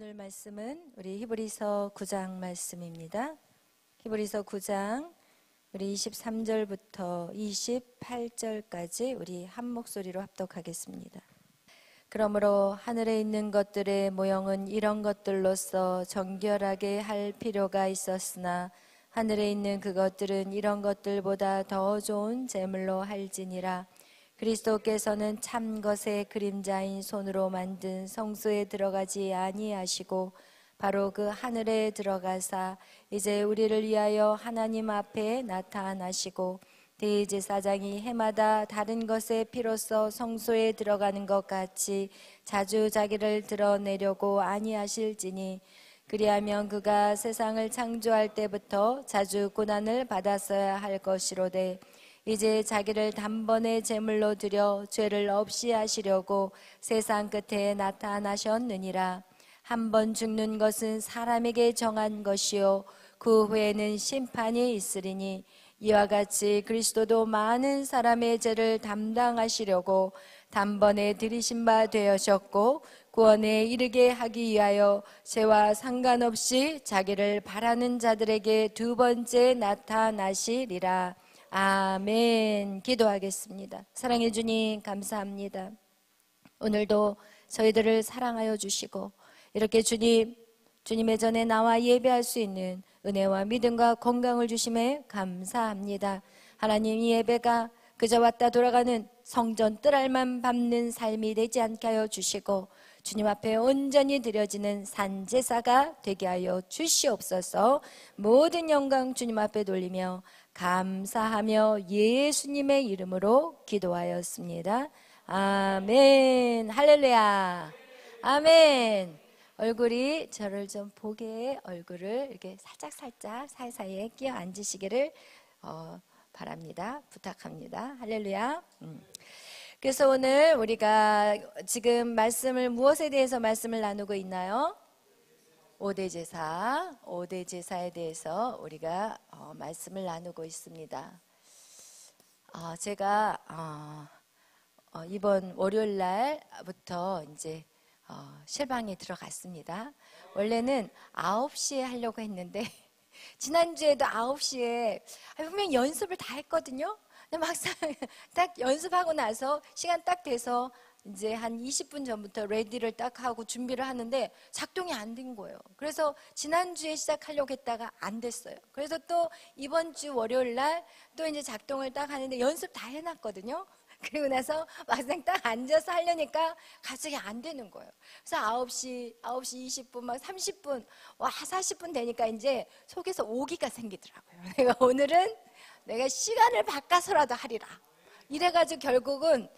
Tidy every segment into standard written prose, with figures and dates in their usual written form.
오늘 말씀은 우리 히브리서 9장 말씀입니다. 히브리서 9장 우리 23절부터 28절까지 우리 한 목소리로 합독하겠습니다. 그러므로 하늘에 있는 것들의 모형은 이런 것들로서 정결하게 할 필요가 있었으나 하늘에 있는 그것들은 이런 것들보다 더 좋은 제물로 할지니라. 그리스도께서는 참 것의 그림자인 손으로 만든 성소에 들어가지 아니하시고 바로 그 하늘에 들어가사 이제 우리를 위하여 하나님 앞에 나타나시고 대제사장이 해마다 다른 것의 피로써 성소에 들어가는 것 같이 자주 자기를 드러내려고 아니하실지니 그리하면 그가 세상을 창조할 때부터 자주 고난을 받았어야 할 것이로되 이제 자기를 단번에 제물로 드려 죄를 없이 하시려고 세상 끝에 나타나셨느니라. 한 번 죽는 것은 사람에게 정한 것이요 그 후에는 심판이 있으리니 이와 같이 그리스도도 많은 사람의 죄를 담당하시려고 단번에 들이신 바 되셨고 구원에 이르게 하기 위하여 죄와 상관없이 자기를 바라는 자들에게 두 번째 나타나시리라. 아멘. 기도하겠습니다. 사랑해 주님 감사합니다. 오늘도 저희들을 사랑하여 주시고 이렇게 주님의 전에 나와 예배할 수 있는 은혜와 믿음과 건강을 주심에 감사합니다. 하나님, 이 예배가 그저 왔다 돌아가는 성전 뜰알만 밟는 삶이 되지 않게 하여 주시고 주님 앞에 온전히 드려지는 산제사가 되게 하여 주시옵소서. 모든 영광 주님 앞에 돌리며 감사하며 예수님의 이름으로 기도하였습니다. 아멘. 할렐루야. 아멘. 얼굴이 저를 좀 보게 얼굴을 이렇게 살짝 사이사이에 끼어 앉으시기를 바랍니다. 부탁합니다. 할렐루야. 그래서 오늘 우리가 지금 말씀을 무엇에 대해서 말씀을 나누고 있나요? 5대 제사에 대해서 우리가 말씀을 나누고 있습니다. 제가 이번 월요일 날부터 이제 실방에 들어갔습니다. 원래는 9시에 하려고 했는데 지난주에도 9시에 분명히 연습을 다 했거든요. 근데 막상 딱 연습하고 나서 시간 딱 돼서 이제 한 20분 전부터 레디를 딱 하고 준비를 하는데 작동이 안 된 거예요. 그래서 지난주에 시작하려고 했다가 안 됐어요. 그래서 또 이번 주 월요일 날 또 이제 작동을 딱 하는데 연습 다 해놨거든요. 그리고 나서 막상 딱 앉아서 하려니까 갑자기 안 되는 거예요. 그래서 9시 20분, 막 30분, 와 40분 되니까 이제 속에서 오기가 생기더라고요. 내가 오늘은 내가 시간을 바꿔서라도 하리라. 이래가지고 결국은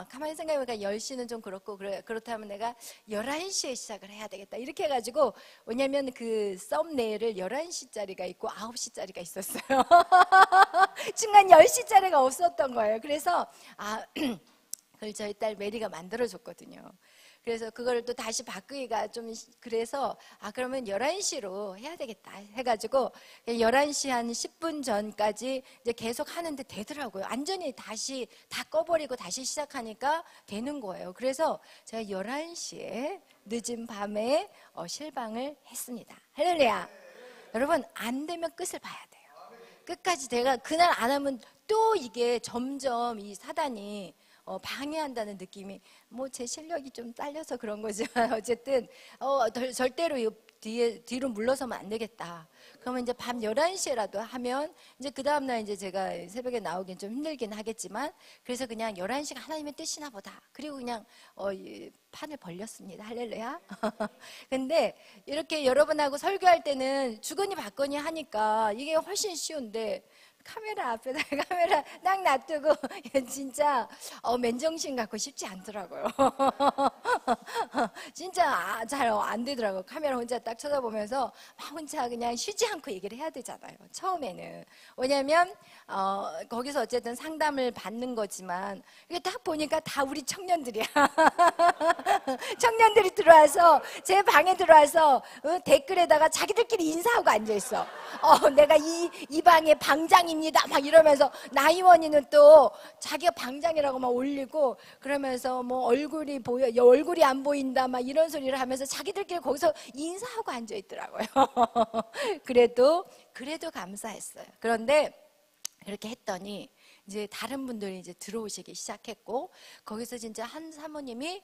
가만히 생각해보니까 10시는 좀 그렇고 그렇다면 내가 11시에 시작을 해야 되겠다 이렇게 해가지고 왜냐면 그 썸네일을 11시짜리가 있고 9시짜리가 있었어요. 중간 10시짜리가 없었던 거예요. 그래서 그걸 저희 딸 메리가 만들어줬거든요. 그래서 그걸 또 다시 바꾸기가 좀 그래서 그러면 11시로 해야 되겠다 해가지고 11시 한 10분 전까지 이제 계속 하는데 되더라고요. 완전히 다시 다 꺼버리고 다시 시작하니까 되는 거예요. 그래서 제가 11시에 늦은 밤에 실방을 했습니다. 할렐루야. 여러분, 안 되면 끝을 봐야 돼요. 끝까지 내가 그날 안 하면 또 이게 점점 이 사단이 방해한다는 느낌이 제 실력이 좀 딸려서 그런 거지만 어쨌든 절대로 뒤로 물러서면 안 되겠다. 그러면 이제 밤 11시라도 하면 이제 그 다음날 이제 제가 새벽에 나오긴 좀 힘들긴 하겠지만 그래서 그냥 11시가 하나님의 뜻이나 보다. 그리고 그냥 판을 벌렸습니다. 할렐루야. 근데 이렇게 여러분하고 설교할 때는 주거니 받거니 하니까 이게 훨씬 쉬운데 카메라 앞에다 카메라 딱 놔두고 진짜 맨정신 갖고 쉽지 않더라고요. 진짜 잘 안 되더라고요. 카메라 혼자 딱 쳐다보면서 막 혼자 그냥 쉬지 않고 얘기를 해야 되잖아요. 처음에는. 왜냐면 거기서 어쨌든 상담을 받는 거지만 이게 딱 보니까 다 우리 청년들이야. 청년들이 들어와서 제 방에 들어와서 댓글에다가 자기들끼리 인사하고 앉아있어. 내가 이 방의 방장입니다. 방장입니다 막 이러면서 나이원이는 또 자기가 방장이라고 막 올리고 그러면서 뭐 얼굴이 보여 얼굴이 안 보인다 막 이런 소리를 하면서 자기들끼리 거기서 인사하고 앉아 있더라고요. 그래도 감사했어요. 그런데 그렇게 했더니 이제 다른 분들이 이제 들어오시기 시작했고 거기서 진짜 한 사모님이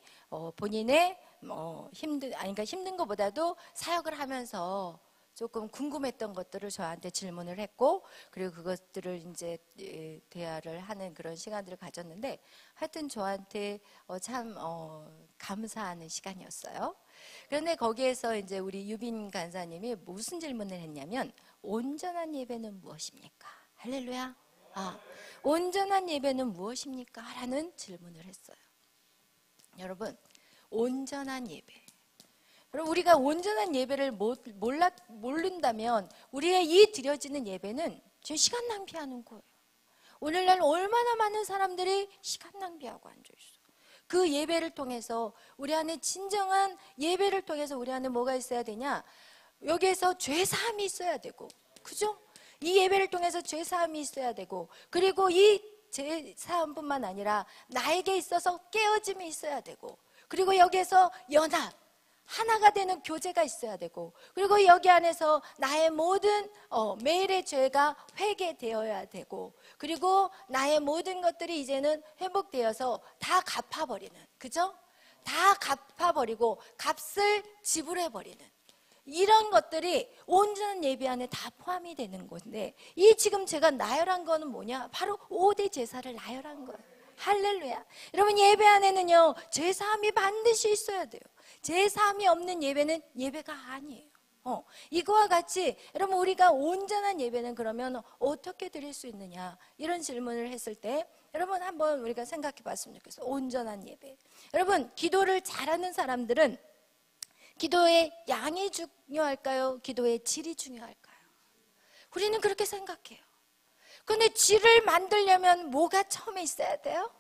본인의 그러니까 힘든 것보다도 사역을 하면서 조금 궁금했던 것들을 저한테 질문을 했고 그리고 그것들을 이제 대화를 하는 그런 시간들을 가졌는데 하여튼 저한테 참 감사하는 시간이었어요. 그런데 거기에서 이제 우리 유빈 간사님이 무슨 질문을 했냐면 온전한 예배는 무엇입니까? 할렐루야. 온전한 예배는 무엇입니까? 라는 질문을 했어요. 여러분, 온전한 예배. 여러분, 우리가 온전한 예배를 모른다면 우리의 이 드려지는 예배는 지금 시간 낭비하는 거예요. 오늘날 얼마나 많은 사람들이 시간 낭비하고 앉아있어. 그 예배를 통해서 우리 안에 진정한 예배를 통해서 우리 안에 뭐가 있어야 되냐? 여기에서 죄사함이 있어야 되고, 그죠? 이 예배를 통해서 죄사함이 있어야 되고 그리고 이 죄사함뿐만 아니라 나에게 있어서 깨어짐이 있어야 되고 그리고 여기에서 연합 하나가 되는 교제가 있어야 되고 그리고 여기 안에서 나의 모든 매일의 죄가 회개되어야 되고 그리고 나의 모든 것들이 이제는 회복되어서 다 갚아버리는, 그죠? 다 갚아버리고 값을 지불해버리는 이런 것들이 온전한 예배 안에 다 포함이 되는 건데 이 지금 제가 나열한 거는 뭐냐? 바로 5대 제사를 나열한 거예요. 할렐루야. 여러분, 예배 안에는요 제사함이 반드시 있어야 돼요. 제사함이 없는 예배는 예배가 아니에요. 이거와 같이 여러분 우리가 온전한 예배는 그러면 어떻게 드릴 수 있느냐 이런 질문을 했을 때 여러분 한번 우리가 생각해 봤으면 좋겠어요. 온전한 예배. 여러분, 기도를 잘하는 사람들은 기도의 양이 중요할까요? 기도의 질이 중요할까요? 우리는 그렇게 생각해요. 그런데 질을 만들려면 뭐가 처음에 있어야 돼요?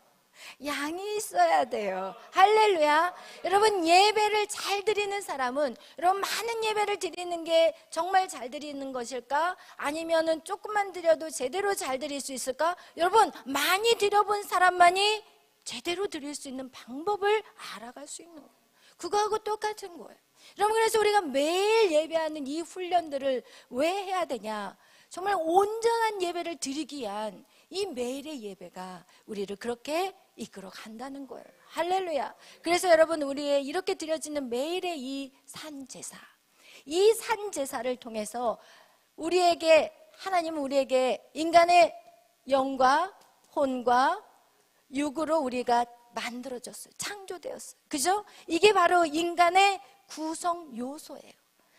양이 있어야 돼요. 할렐루야. 여러분, 예배를 잘 드리는 사람은 여러분 많은 예배를 드리는 게 정말 잘 드리는 것일까? 아니면은 조금만 드려도 제대로 잘 드릴 수 있을까? 여러분, 많이 드려본 사람만이 제대로 드릴 수 있는 방법을 알아갈 수 있는 거예요. 그거하고 똑같은 거예요. 여러분, 그래서 우리가 매일 예배하는 이 훈련들을 왜 해야 되냐? 정말 온전한 예배를 드리기 위한 이 매일의 예배가 우리를 그렇게 이끌어 간다는 거예요. 할렐루야. 그래서 여러분, 우리의 이렇게 드려지는 매일의 이 산제사, 이 산제사를 통해서 하나님은 우리에게 인간의 영과 혼과 육으로 우리가 만들어졌어요. 창조되었어요. 그죠? 이게 바로 인간의 구성 요소예요.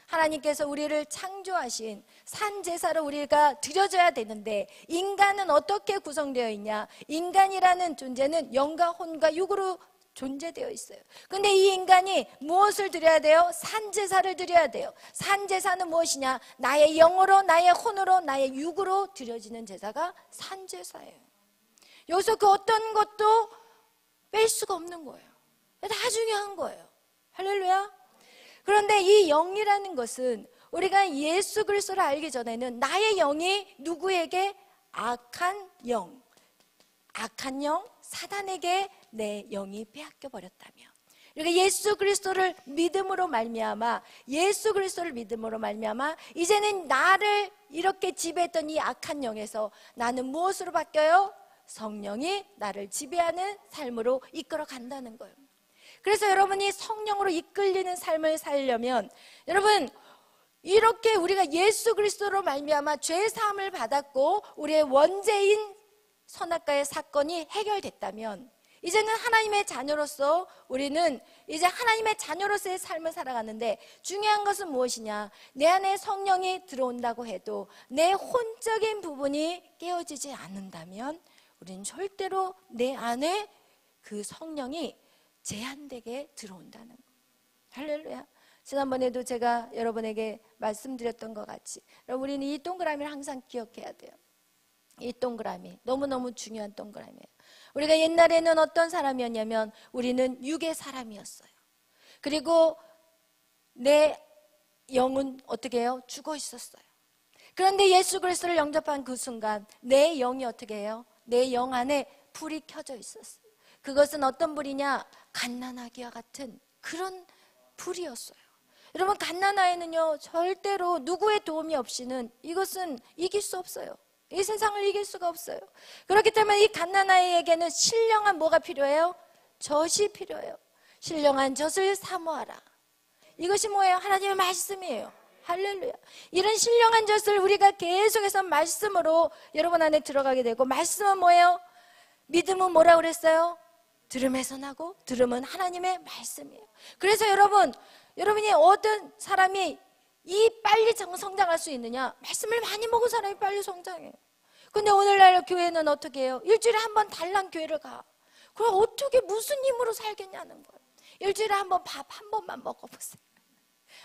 하나님께서 우리를 창조하신 산제사로 우리가 드려져야 되는데 인간은 어떻게 구성되어 있냐? 인간이라는 존재는 영과 혼과 육으로 존재되어 있어요. 근데 이 인간이 무엇을 드려야 돼요? 산제사를 드려야 돼요. 산제사는 무엇이냐? 나의 영으로, 나의 혼으로, 나의 육으로 드려지는 제사가 산제사예요. 여기서 그 어떤 것도 뺄 수가 없는 거예요. 다 중요한 거예요. 할렐루야. 그런데 이 영이라는 것은 우리가 예수 그리스도를 알기 전에는 나의 영이 누구에게? 악한 영, 사단에게 내 영이 빼앗겨 버렸다면, 그러니까 예수 그리스도를 믿음으로 말미암아 이제는 나를 이렇게 지배했던 이 악한 영에서 나는 무엇으로 바뀌어요? 성령이 나를 지배하는 삶으로 이끌어 간다는 거예요. 그래서 여러분이 성령으로 이끌리는 삶을 살려면 여러분, 이렇게 우리가 예수 그리스도로 말미암아 죄 사함을 받았고 우리의 원죄인 선악과의 사건이 해결됐다면 이제는 하나님의 자녀로서 우리는 이제 하나님의 자녀로서의 삶을 살아가는데 중요한 것은 무엇이냐? 내 안에 성령이 들어온다고 해도 내 혼적인 부분이 깨어지지 않는다면 우리는 절대로 내 안에 그 성령이 제한되게 들어온다는 거. 할렐루야. 지난번에도 제가 여러분에게 말씀드렸던 것 같이 우리는 이 동그라미를 항상 기억해야 돼요. 이 동그라미 너무너무 중요한 동그라미예요. 우리가 옛날에는 어떤 사람이었냐면 우리는 육의 사람이었어요. 그리고 내 영은 어떻게 해요? 죽어 있었어요. 그런데 예수 그리스도를 영접한 그 순간 내 영이 어떻게 해요? 내 영 안에 불이 켜져 있었어요. 그것은 어떤 불이냐? 갓난아기와 같은 그런 불이었어요. 여러분, 갓난아이는요 절대로 누구의 도움이 없이는 이것은 이길 수 없어요. 이 세상을 이길 수가 없어요. 그렇기 때문에 이 갓난아이에게는 신령한 뭐가 필요해요? 젖이 필요해요. 신령한 젖을 사모하라. 이것이 뭐예요? 하나님의 말씀이에요. 할렐루야. 이런 신령한 젖을 우리가 계속해서 말씀으로 여러분 안에 들어가게 되고, 말씀은 뭐예요? 믿음은 뭐라고 그랬어요? 들음에서 나고, 들음은 하나님의 말씀이에요. 그래서 여러분이 어떤 사람이 빨리 성장할 수 있느냐? 말씀을 많이 먹은 사람이 빨리 성장해요. 근데 오늘날 교회는 어떻게 해요? 일주일에 한 번 달랑 교회를 가. 그럼 어떻게 무슨 힘으로 살겠냐는 거예요. 일주일에 한 번 밥 한 번만 먹어보세요.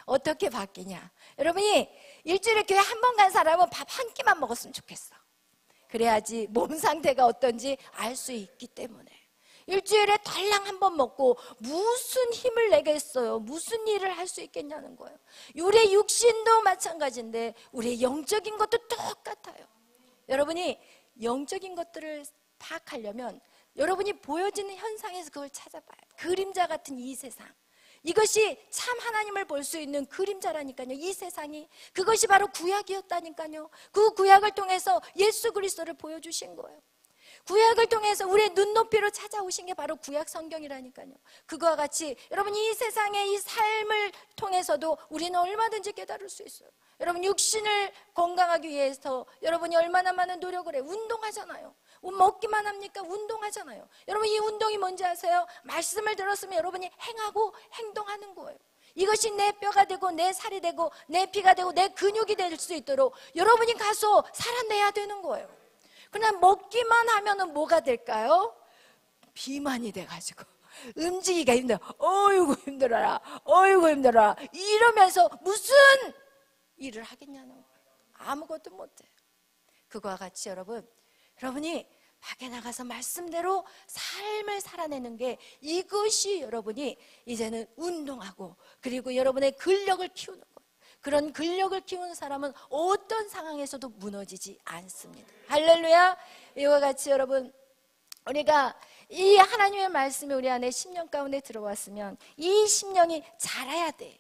어떻게 바뀌냐? 여러분이 일주일에 교회 한 번 간 사람은 밥 한 끼만 먹었으면 좋겠어. 그래야지 몸 상태가 어떤지 알 수 있기 때문에. 일주일에 달랑 한 번 먹고 무슨 힘을 내겠어요? 무슨 일을 할 수 있겠냐는 거예요. 우리의 육신도 마찬가지인데 우리의 영적인 것도 똑같아요. 여러분이 영적인 것들을 파악하려면 여러분이 보여지는 현상에서 그걸 찾아봐요. 그림자 같은 이 세상, 이것이 참 하나님을 볼 수 있는 그림자라니까요. 이 세상이, 그것이 바로 구약이었다니까요. 그 구약을 통해서 예수 그리스도를 보여주신 거예요. 구약을 통해서 우리의 눈높이로 찾아오신 게 바로 구약 성경이라니까요. 그거와 같이 여러분, 이 세상의 이 삶을 통해서도 우리는 얼마든지 깨달을 수 있어요. 여러분, 육신을 건강하기 위해서 여러분이 얼마나 많은 노력을 해요. 운동하잖아요. 먹기만 합니까? 운동하잖아요. 여러분, 이 운동이 뭔지 아세요? 말씀을 들었으면 여러분이 행하고 행동하는 거예요. 이것이 내 뼈가 되고 내 살이 되고 내 피가 되고 내 근육이 될 수 있도록 여러분이 가서 살아내야 되는 거예요. 그냥 먹기만 하면은 뭐가 될까요? 비만이 돼가지고 움직이기가 힘들어. 어이구 힘들어라, 어이구 힘들어라, 이러면서 무슨 일을 하겠냐는 거예요. 아무것도 못해요. 그거와 같이 여러분이 밖에 나가서 말씀대로 삶을 살아내는 게, 이것이 여러분이 이제는 운동하고 그리고 여러분의 근력을 키우는 거예요. 그런 근력을 키우는 사람은 어떤 상황에서도 무너지지 않습니다. 할렐루야. 이와 같이 여러분, 우리가 이 하나님의 말씀이 우리 안에 심령 가운데 들어왔으면 이 심령이 자라야 돼.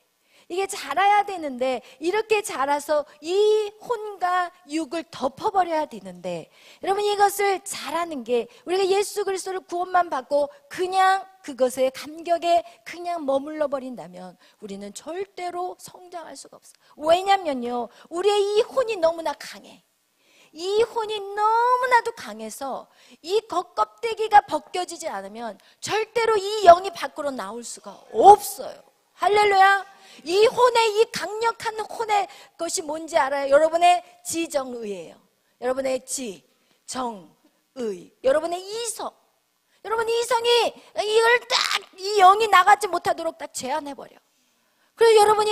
이게 자라야 되는데, 이렇게 자라서 이 혼과 육을 덮어버려야 되는데, 여러분, 이것을 자라는 게 우리가 예수 그리스도를 구원만 받고 그냥 그것의 감격에 그냥 머물러 버린다면 우리는 절대로 성장할 수가 없어요. 왜냐면요, 우리의 이 혼이 너무나 강해. 이 혼이 너무나도 강해서 이 겉껍데기가 벗겨지지 않으면 절대로 이 영이 밖으로 나올 수가 없어요. 할렐루야. 이 혼의, 이 강력한 혼의 것이 뭔지 알아요? 여러분의 지정의예요. 여러분의 지정의, 여러분의 이성. 여러분, 이성이 이걸 딱, 이 영이 나가지 못하도록 딱 제한해버려. 그래서 여러분이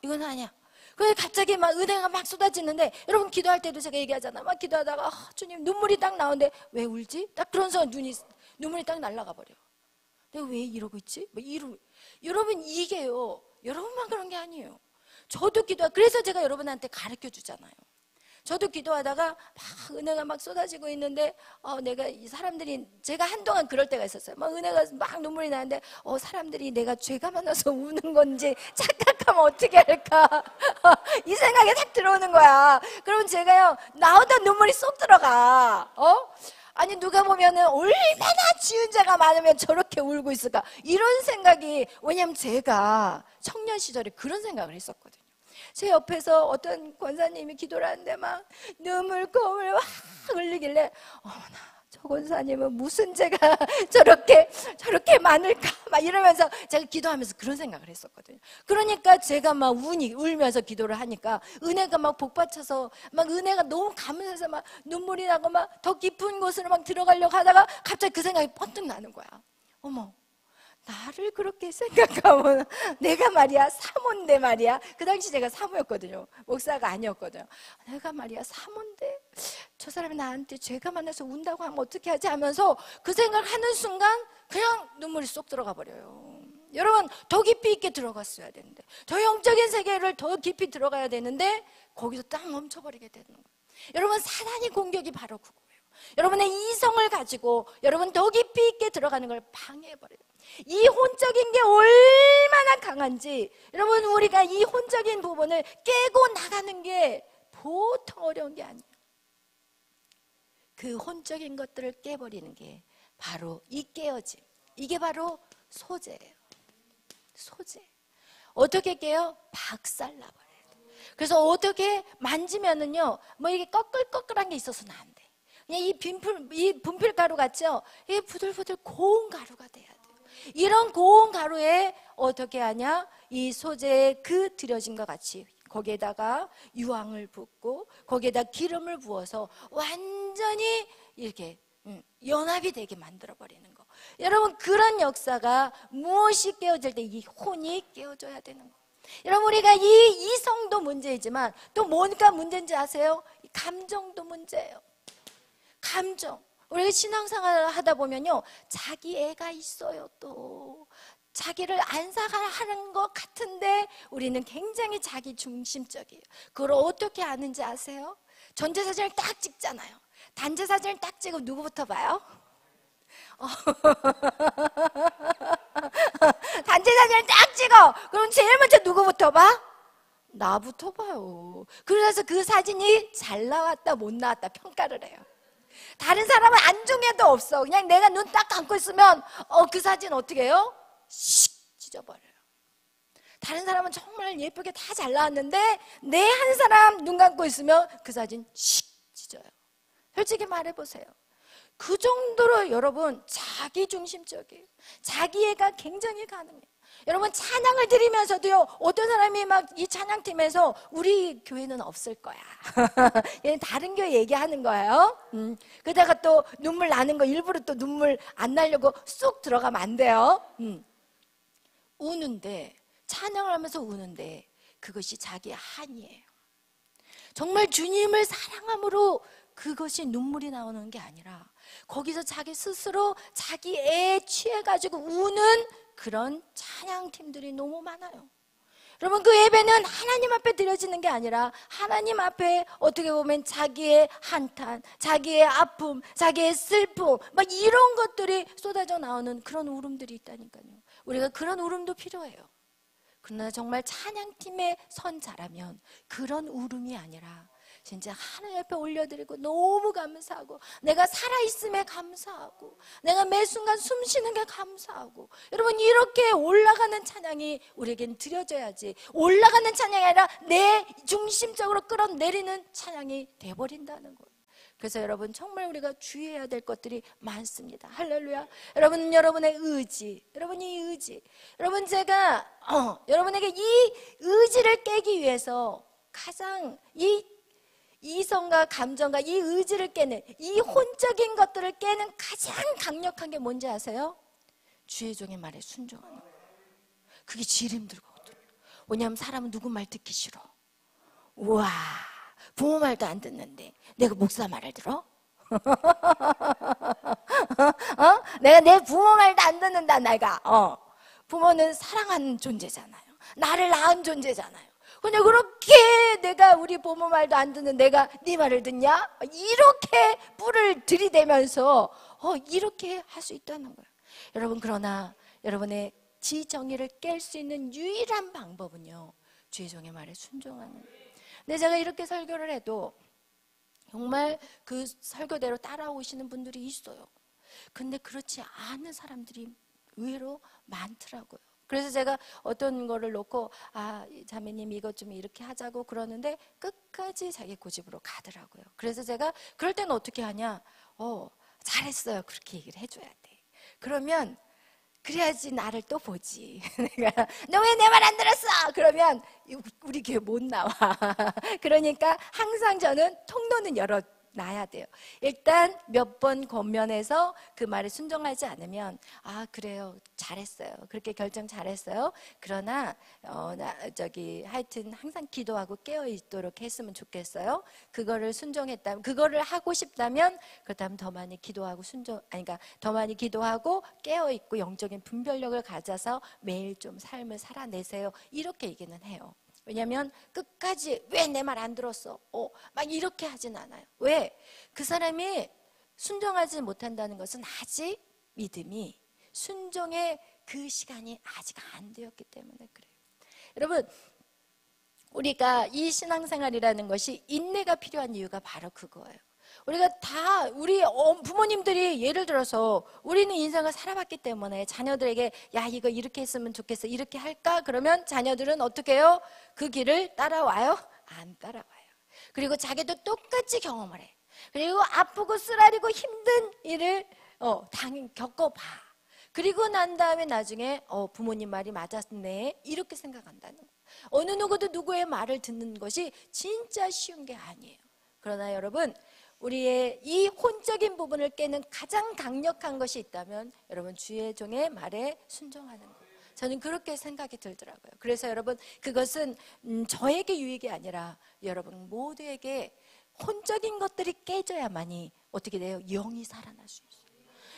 이건 아니야. 그래서 갑자기 막 은혜가 막 쏟아지는데, 여러분 기도할 때도 제가 얘기하잖아. 막 기도하다가 주님 눈물이 딱 나오는데 왜 울지? 딱 그런 순간 눈물이 딱 날아가 버려. 내가 왜 이러고 있지? 여러분, 이게요, 여러분만 그런 게 아니에요. 저도 그래서 제가 여러분한테 가르쳐 주잖아요. 저도 기도하다가 막 은혜가 막 쏟아지고 있는데 내가 이 사람들이, 제가 한동안 그럴 때가 있었어요. 막 은혜가 막 눈물이 나는데 사람들이 내가 죄가 많아서 우는 건지 착각하면 어떻게 할까 이 생각이 딱 들어오는 거야. 그러면 제가요, 나오던 눈물이 쏙 들어가. 아니, 누가 보면은 얼마나 지은 죄가 많으면 저렇게 울고 있을까, 이런 생각이, 왜냐면 제가 청년 시절에 그런 생각을 했었거든요. 제 옆에서 어떤 권사님이 기도를 하는데 막 눈물꺼물 확 흘리길래, 어머나, 저 권사님은 무슨 죄가 저렇게 많을까, 막 이러면서 제가 기도하면서 그런 생각을 했었거든요. 그러니까 제가 막 울면서 기도를 하니까 은혜가 막 복받쳐서 막 은혜가 너무 감사해서 막 눈물이 나고 막 더 깊은 곳으로 막 들어가려고 하다가 갑자기 그 생각이 번뜩 나는 거야. 어머, 나를 그렇게 생각하면 내가 말이야 사모인데 말이야. 그 당시 제가 사모였거든요. 목사가 아니었거든요. 내가 말이야 사모인데 저 사람이 나한테 죄가 많아서 운다고 하면 어떻게 하지 하면서 그 생각을 하는 순간 그냥 눈물이 쏙 들어가 버려요. 여러분 더 깊이 있게 들어갔어야 되는데, 더 영적인 세계를 더 깊이 들어가야 되는데 거기서 딱 멈춰버리게 되는 거예요. 여러분 사단이 공격이 바로 그거예요. 여러분의 이성을 가지고 여러분 더 깊이 있게 들어가는 걸 방해해버려요. 이 혼적인 게 얼마나 강한지, 여러분 우리가 이 혼적인 부분을 깨고 나가는 게 보통 어려운 게 아니에요. 그 혼적인 것들을 깨버리는 게 바로 이 깨어짐, 이게 바로 소재예요. 소재. 어떻게 깨요? 박살나버려요. 그래서 어떻게 만지면은요, 뭐 이게 꺼끌꺼끌한 게 있어서는 안 돼. 그냥 이 분필가루 같죠? 이게 부들부들 고운 가루가 돼야 돼요. 이런 고운 가루에 어떻게 하냐? 이 소재의 그 들여짐과 같이 거기에다가 유황을 붓고 거기에다 기름을 부어서 완전히 이렇게 연합이 되게 만들어버리는 거. 여러분 그런 역사가 무엇이 깨어질 때 이 혼이 깨어져야 되는 거. 여러분 우리가 이 이성도 문제이지만 또 뭔가 문제인지 아세요? 감정도 문제예요. 감정. 우리가 신앙생활을 하다 보면요, 자기 애가 있어요. 또 자기를 안사하는 것 같은데 우리는 굉장히 자기 중심적이에요. 그걸 어떻게 아는지 아세요? 전체사진을 딱 찍잖아요. 단체사진을 딱 찍으면 누구부터 봐요? 단체사진을 딱 찍어. 그럼 제일 먼저 누구부터 봐? 나부터 봐요. 그래서 그 사진이 잘 나왔다 못 나왔다 평가를 해요. 다른 사람은 안중에도 없어. 그냥 내가 눈 딱 감고 있으면 그 사진 어떻게 해요? 씩 찢어버려요. 다른 사람은 정말 예쁘게 다 잘 나왔는데 내 한 사람 눈 감고 있으면 그 사진 씩 찢어요. 솔직히 말해보세요. 그 정도로 여러분 자기중심적이에요. 자기애가 굉장히 가능해요. 여러분 찬양을 드리면서도요, 어떤 사람이 막 이 찬양팀에서 우리 교회는 없을 거야. 얘는 다른 교회 얘기하는 거예요. 그러다가 또 눈물 나는 거 일부러 또 눈물 안 나려고 쑥 들어가면 안 돼요. 우는데, 찬양을 하면서 우는데 그것이 자기의 한이에요. 정말 주님을 사랑함으로 그것이 눈물이 나오는 게 아니라 거기서 자기 스스로 자기 애에 취해가지고 우는 그런 찬양팀들이 너무 많아요. 여러분 그 예배는 하나님 앞에 드려지는 게 아니라 하나님 앞에 어떻게 보면 자기의 한탄, 자기의 아픔, 자기의 슬픔 막 이런 것들이 쏟아져 나오는 그런 울음들이 있다니까요. 우리가 그런 울음도 필요해요. 그러나 정말 찬양팀에 선 자라면 그런 울음이 아니라 진짜 하나님 앞에 올려드리고 너무 감사하고 내가 살아있음에 감사하고 내가 매 순간 숨 쉬는 게 감사하고, 여러분 이렇게 올라가는 찬양이 우리에겐 드려져야지, 올라가는 찬양이 아니라 내 중심적으로 끌어내리는 찬양이 돼버린다는 거예요. 그래서 여러분 정말 우리가 주의해야 될 것들이 많습니다. 할렐루야. 여러분 여러분의 의지, 여러분이 의지, 여러분 제가 여러분에게 이 의지를 깨기 위해서 가장 이 이성과 감정과 이 의지를 깨는 이 혼적인 것들을 깨는 가장 강력한 게 뭔지 아세요? 주의 종의 말에 순종하는 거예요. 그게 제일 힘들거든요. 왜냐하면 사람은 누구 말 듣기 싫어. 우와, 부모 말도 안 듣는데 내가 목사 말을 들어? 내가 내 부모 말도 안 듣는다. 내가 부모는 사랑하는 존재잖아요. 나를 낳은 존재잖아요. 근데 그렇게 내가 우리 부모 말도 안 듣는 내가 네 말을 듣냐? 이렇게 뿔을 들이대면서 이렇게 할 수 있다는 거예요. 여러분 그러나 여러분의 지정의를 깰 수 있는 유일한 방법은요, 주의 종의 말에 순종하는 거예요. 근데 제가 이렇게 설교를 해도 정말 그 설교대로 따라오시는 분들이 있어요. 근데 그렇지 않은 사람들이 의외로 많더라고요. 그래서 제가 어떤 거를 놓고 자매님 이것 좀 이렇게 하자고 그러는데 끝까지 자기 고집으로 가더라고요. 그래서 제가 그럴 때는 어떻게 하냐, 잘했어요 그렇게 얘기를 해줘야 돼. 그러면 그래야지 나를 또 보지. 내가 너 왜 내 말 안 들었어? 그러면 우리 교회 못 나와. 그러니까 항상 저는 통로는 나야 돼요. 일단 몇 번 권면해서 그 말에 순종하지 않으면 그래요, 잘했어요, 그렇게 결정 잘했어요. 그러나 하여튼 항상 기도하고 깨어 있도록 했으면 좋겠어요. 그거를 순종했다면, 그거를 하고 싶다면, 그렇다면 더 많이 기도하고 그러니까 더 많이 기도하고 깨어 있고 영적인 분별력을 가져서 매일 좀 삶을 살아내세요. 이렇게 얘기는 해요. 왜냐하면 끝까지 왜 내 말 안 들었어? 막 이렇게 하진 않아요. 왜? 그 사람이 순종하지 못한다는 것은 아직 믿음이, 순종의 그 시간이 아직 안 되었기 때문에 그래요. 여러분, 우리가 이 신앙생활이라는 것이 인내가 필요한 이유가 바로 그거예요. 우리가 다, 우리 부모님들이 예를 들어서 우리는 인생을 살아봤기 때문에 자녀들에게 야, 이거 이렇게 했으면 좋겠어, 이렇게 할까? 그러면 자녀들은 어떻게 해요? 그 길을 따라와요? 안 따라와요. 그리고 자기도 똑같이 경험을 해. 그리고 아프고 쓰라리고 힘든 일을 겪어봐. 그리고 난 다음에 나중에 부모님 말이 맞았네, 이렇게 생각한다는 거예요. 어느 누구도 누구의 말을 듣는 것이 진짜 쉬운 게 아니에요. 그러나 여러분, 우리의 이 혼적인 부분을 깨는 가장 강력한 것이 있다면 여러분, 주의 종의 말에 순종하는 것. 저는 그렇게 생각이 들더라고요. 그래서 여러분, 그것은 저에게 유익이 아니라 여러분 모두에게 혼적인 것들이 깨져야만이 어떻게 돼요? 영이 살아날 수 있어요.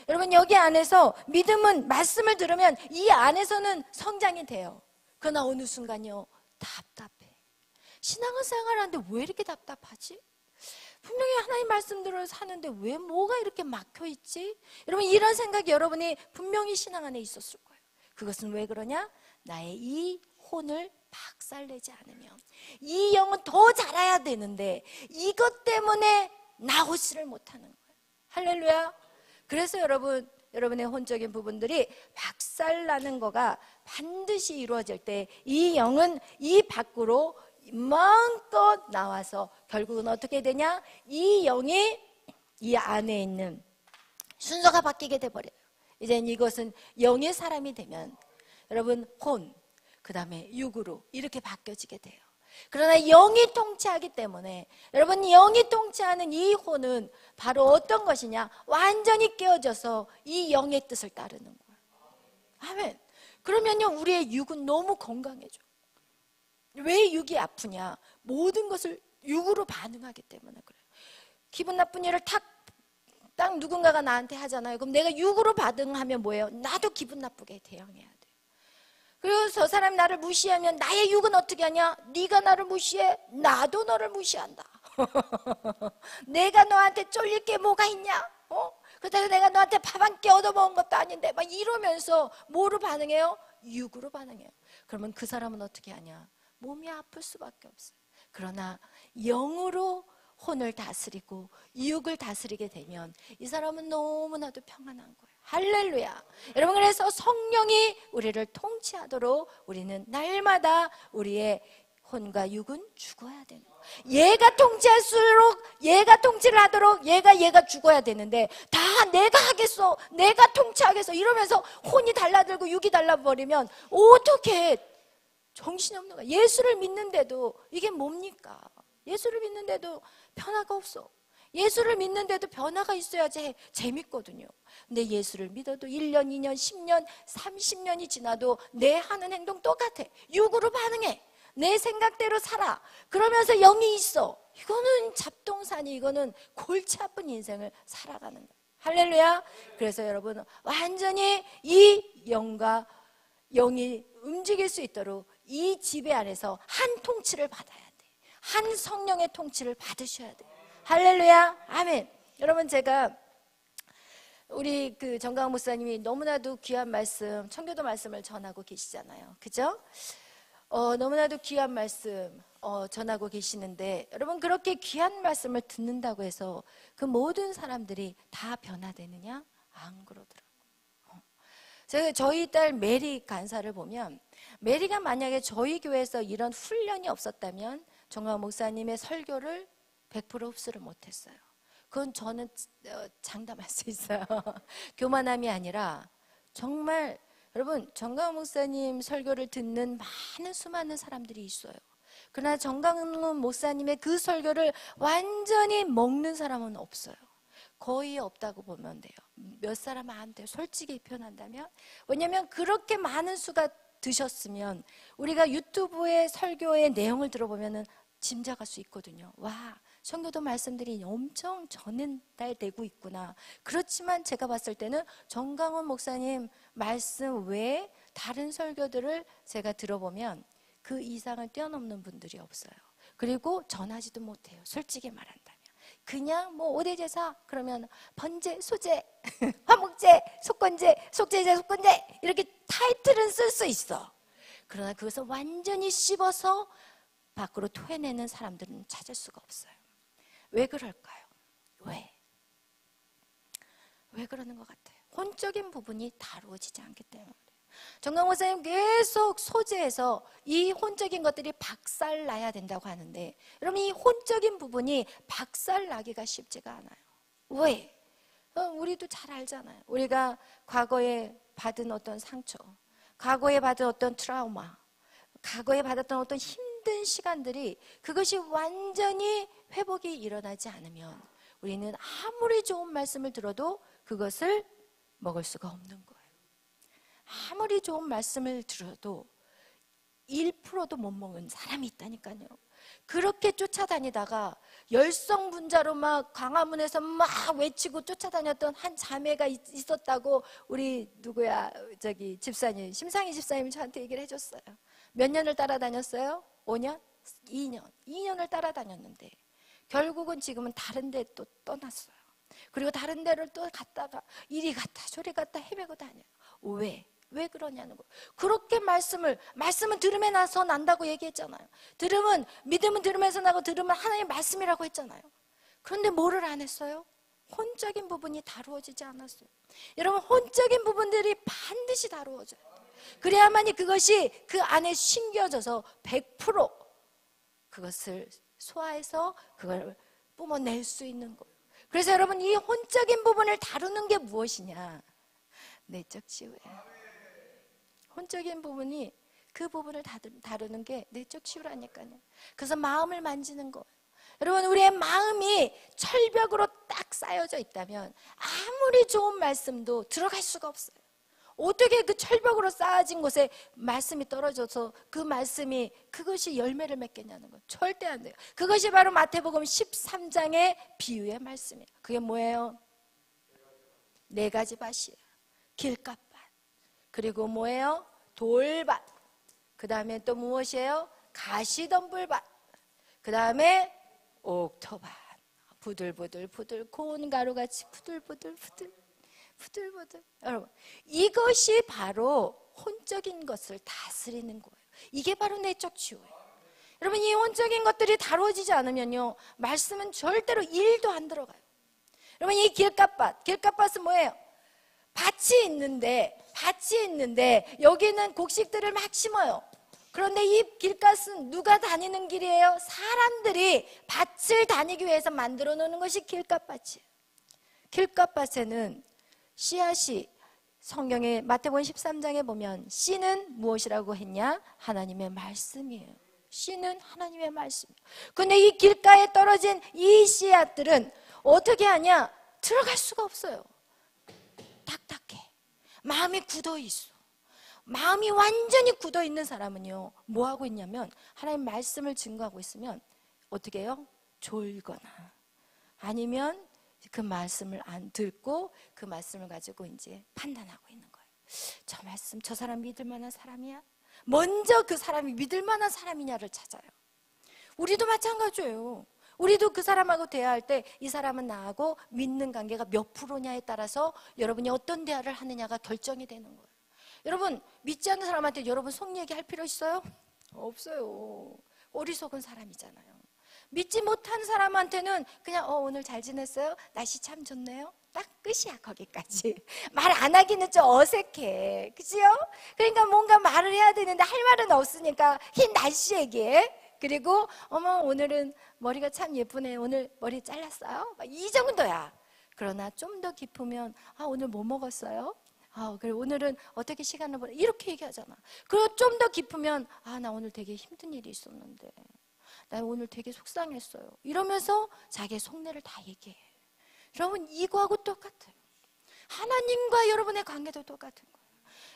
여러분, 여기 안에서 믿음은 말씀을 들으면 이 안에서는 성장이 돼요. 그러나 어느 순간요, 답답해. 신앙생활 하는데 왜 이렇게 답답하지? 분명히 하나님 말씀대로 사는데 왜 뭐가 이렇게 막혀있지? 여러분, 이런 생각이 여러분이 분명히 신앙 안에 있었을 거예요. 그것은 왜 그러냐? 나의 이 혼을 박살내지 않으면, 이 영은 더 자라야 되는데 이것 때문에 나오지를 못하는 거예요. 할렐루야. 그래서 여러분의 혼적인 부분들이 박살나는 거가 반드시 이루어질 때 이 영은 이 밖으로 마음껏 나와서 결국은 어떻게 되냐? 이 영이 이 안에 있는 순서가 바뀌게 돼버려요. 이젠 이것은 영의 사람이 되면 여러분, 혼, 그 다음에 육으로 이렇게 바뀌어지게 돼요. 그러나 영이 통치하기 때문에 여러분, 영이 통치하는 이 혼은 바로 어떤 것이냐? 완전히 깨어져서 이 영의 뜻을 따르는 거예요. 아멘. 그러면요, 우리의 육은 너무 건강해져. 왜 육이 아프냐? 모든 것을 육으로 반응하기 때문에 그래요. 기분 나쁜 일을 딱 누군가가 나한테 하잖아요. 그럼 내가 육으로 반응하면 뭐예요? 나도 기분 나쁘게 대응해야 돼요. 그리고 저 사람이 나를 무시하면 나의 육은 어떻게 하냐? 네가 나를 무시해? 나도 너를 무시한다. 내가 너한테 쫄릴 게 뭐가 있냐? 그렇다고 내가 너한테 밥 한 끼 얻어먹은 것도 아닌데 막 이러면서 뭐로 반응해요? 육으로 반응해요. 그러면 그 사람은 어떻게 하냐? 몸이 아플 수밖에 없어요. 그러나 영으로 혼을 다스리고 육을 다스리게 되면 이 사람은 너무나도 평안한 거예요. 할렐루야. 여러분, 그래서 성령이 우리를 통치하도록 우리는 날마다 우리의 혼과 육은 죽어야 되는 거예요. 얘가 통치할수록, 얘가 통치를 하도록 얘가 죽어야 되는데 다 내가 하겠어, 내가 통치하겠어 이러면서 혼이 달라들고 육이 달라버리면 어떻게 정신이 없는 거야. 예수를 믿는데도 이게 뭡니까? 예수를 믿는데도 변화가 없어. 예수를 믿는데도 변화가 있어야지 재밌거든요. 근데 예수를 믿어도 1년, 2년, 10년, 30년이 지나도 내 하는 행동 똑같아. 육으로 반응해. 내 생각대로 살아. 그러면서 영이 있어. 이거는 잡동사니, 이거는 골치 아픈 인생을 살아가는 거예요. 할렐루야. 그래서 여러분, 완전히 이 영과 영이 움직일 수 있도록 이 지배 안에서 한 통치를 받아야 돼. 한 성령의 통치를 받으셔야 돼. 할렐루야. 아멘. 여러분, 제가 우리 정강훈 목사님이 너무나도 귀한 말씀, 청교도 말씀을 전하고 계시잖아요. 그죠? 너무나도 귀한 말씀 전하고 계시는데 여러분, 그렇게 귀한 말씀을 듣는다고 해서 그 모든 사람들이 다 변화되느냐? 안 그러더라고요. 저희 딸 메리 간사를 보면, 메리가 만약에 저희 교회에서 이런 훈련이 없었다면 정강 목사님의 설교를 100% 흡수를 못했어요. 그건 저는 장담할 수 있어요. 교만함이 아니라 정말 여러분, 정강 목사님 설교를 듣는 수많은 사람들이 있어요. 그러나 정강훈 목사님의 그 설교를 완전히 먹는 사람은 없어요. 거의 없다고 보면 돼요. 몇 사람 안 돼요. 솔직히 표현한다면. 왜냐하면 그렇게 많은 수가 드셨으면 우리가 유튜브의 설교의 내용을 들어보면 짐작할 수 있거든요. 와, 성교도 말씀들이 엄청 전달되고 있구나. 그렇지만 제가 봤을 때는 정강훈 목사님 말씀 외에 다른 설교들을 제가 들어보면 그 이상을 뛰어넘는 분들이 없어요. 그리고 전하지도 못해요. 솔직히 말한다면. 그냥 뭐 오대제사 그러면 번제, 소제, 화목제, 속건제, 속제제, 속건제 이렇게 타이틀은 쓸 수 있어. 그러나 그것을 완전히 씹어서 밖으로 토해내는 사람들은 찾을 수가 없어요. 왜 그럴까요? 왜 그러는 것 같아요? 혼적인 부분이 다루어지지 않기 때문에. 정강훈 목사님 계속 소재에서 이 혼적인 것들이 박살나야 된다고 하는데, 여러분 이 혼적인 부분이 박살나기가 쉽지가 않아요. 왜? 우리도 잘 알잖아요. 우리가 과거에 받은 어떤 상처, 과거에 받은 어떤 트라우마, 과거에 받았던 어떤 힘든 시간들이 그것이 완전히 회복이 일어나지 않으면 우리는 아무리 좋은 말씀을 들어도 그것을 먹을 수가 없는 거예요. 아무리 좋은 말씀을 들어도 1%도 못 먹은 사람이 있다니까요. 그렇게 쫓아다니다가 열성분자로 막 광화문에서 막 외치고 쫓아다녔던 한 자매가 있었다고 우리 누구야 저기 집사님 심상희 집사님이 저한테 얘기를 해줬어요. 몇 년을 따라다녔어요? 5년? 2년을 따라다녔는데 결국은 지금은 다른 데 또 떠났어요. 그리고 다른 데를 또 갔다가 이리 갔다 저리 갔다 헤매고 다녀요. 왜 그러냐는 거예요. 그렇게 말씀은 들음에 나서 난다고 얘기했잖아요. 믿음은 들음에서 나고 들음은 하나님의 말씀이라고 했잖아요. 그런데 뭐를 안 했어요? 혼적인 부분이 다루어지지 않았어요. 여러분 혼적인 부분들이 반드시 다루어져요. 그래야만이 그것이 그 안에 심겨져서 100% 그것을 소화해서 그걸 뿜어낼 수 있는 거예요. 그래서 여러분 이 혼적인 부분을 다루는 게 무엇이냐? 내적 치유예요. 혼적인 부분이 그 부분을 다루는 게 내적 치유라니까요. 그래서 마음을 만지는 거예요. 여러분 우리의 마음이 철벽으로 딱 쌓여져 있다면 아무리 좋은 말씀도 들어갈 수가 없어요. 어떻게 그 철벽으로 쌓아진 곳에 말씀이 떨어져서 그 말씀이 그것이 열매를 맺겠냐는 거예요. 절대 안 돼요. 그것이 바로 마태복음 13장의 비유의 말씀이에요. 그게 뭐예요? 4가지 밭이에요. 길값 그리고 뭐예요? 돌밭. 그 다음에 또 무엇이에요? 가시덤불밭. 그 다음에 옥토밭. 부들부들 고운 가루같이 부들부들. 여러분 이것이 바로 혼적인 것을 다스리는 거예요. 이게 바로 내적 치유예요. 여러분 이 혼적인 것들이 다루어지지 않으면요 말씀은 절대로 1도 안 들어가요. 여러분 이 길값밭은 뭐예요? 밭이 있는데 여기는 곡식들을 막 심어요. 그런데 이 길가는 누가 다니는 길이에요? 사람들이 밭을 다니기 위해서 만들어 놓는 것이 길값밭이에요. 길값밭에는 씨앗이 성경의 마태복음 13장에 보면 씨는 무엇이라고 했냐? 하나님의 말씀이에요. 씨는 하나님의 말씀이에요. 그런데 이 길가에 떨어진 이 씨앗들은 어떻게 하냐? 들어갈 수가 없어요. 딱딱해. 마음이 굳어있어. 마음이 완전히 굳어있는 사람은요 뭐하고 있냐면 하나님 말씀을 증거하고 있으면 어떻게 해요? 졸거나 아니면 그 말씀을 안 듣고 그 말씀을 가지고 이제 판단하고 있는 거예요. 저 말씀 저 사람 믿을 만한 사람이야? 먼저 그 사람이 믿을 만한 사람이냐를 찾아요. 우리도 마찬가지예요. 우리도 그 사람하고 대화할 때 이 사람은 나하고 믿는 관계가 몇 프로냐에 따라서 여러분이 어떤 대화를 하느냐가 결정이 되는 거예요. 여러분 믿지 않는 사람한테 여러분 속 얘기할 필요 있어요? 없어요. 어리석은 사람이잖아요. 믿지 못한 사람한테는 그냥 오늘 잘 지냈어요? 날씨 참 좋네요. 딱 끝이야. 거기까지. 말 안 하기는 좀 어색해. 그치요? 그러니까 뭔가 말을 해야 되는데 할 말은 없으니까 흰 날씨 얘기해. 그리고 어머 오늘은 머리가 참 예쁘네. 오늘 머리 잘랐어요? 막 이 정도야. 그러나 좀 더 깊으면 오늘 뭐 먹었어요? 그래 오늘은 어떻게 시간을 보내? 이렇게 얘기하잖아. 그리고 좀 더 깊으면 나 오늘 되게 힘든 일이 있었는데 나 오늘 되게 속상했어요. 이러면서 자기의 속내를 다 얘기해. 여러분 이거하고 똑같아요. 하나님과 여러분의 관계도 똑같은 거예요.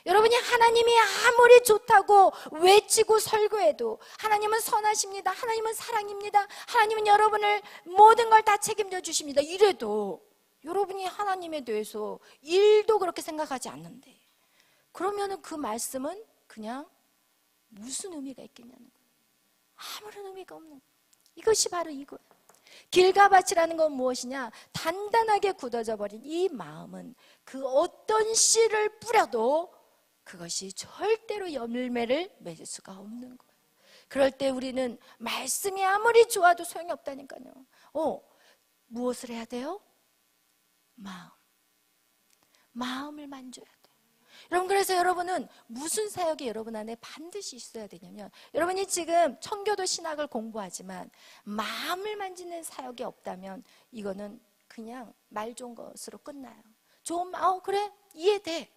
여러분이 하나님이 아무리 좋다고 외치고 설교해도 하나님은 선하십니다. 하나님은 사랑입니다. 하나님은 여러분을 모든 걸 다 책임져 주십니다. 이래도 여러분이 하나님에 대해서 일도 그렇게 생각하지 않는데 그러면은 그 말씀은 그냥 무슨 의미가 있겠냐는 거예요. 아무런 의미가 없는 거예요. 이것이 바로 이거예요. 길과 밭이라는 건 무엇이냐? 단단하게 굳어져 버린 이 마음은 그 어떤 씨를 뿌려도 그것이 절대로 열매를 맺을 수가 없는 거예요. 그럴 때 우리는 말씀이 아무리 좋아도 소용이 없다니까요. 무엇을 해야 돼요? 마음을 만져야 돼요. 여러분, 그래서 여러분은 무슨 사역이 여러분 안에 반드시 있어야 되냐면, 여러분이 지금 청교도 신학을 공부하지만 마음을 만지는 사역이 없다면 이거는 그냥 말 좋은 것으로 끝나요. 좋은 말, 그래 이해돼.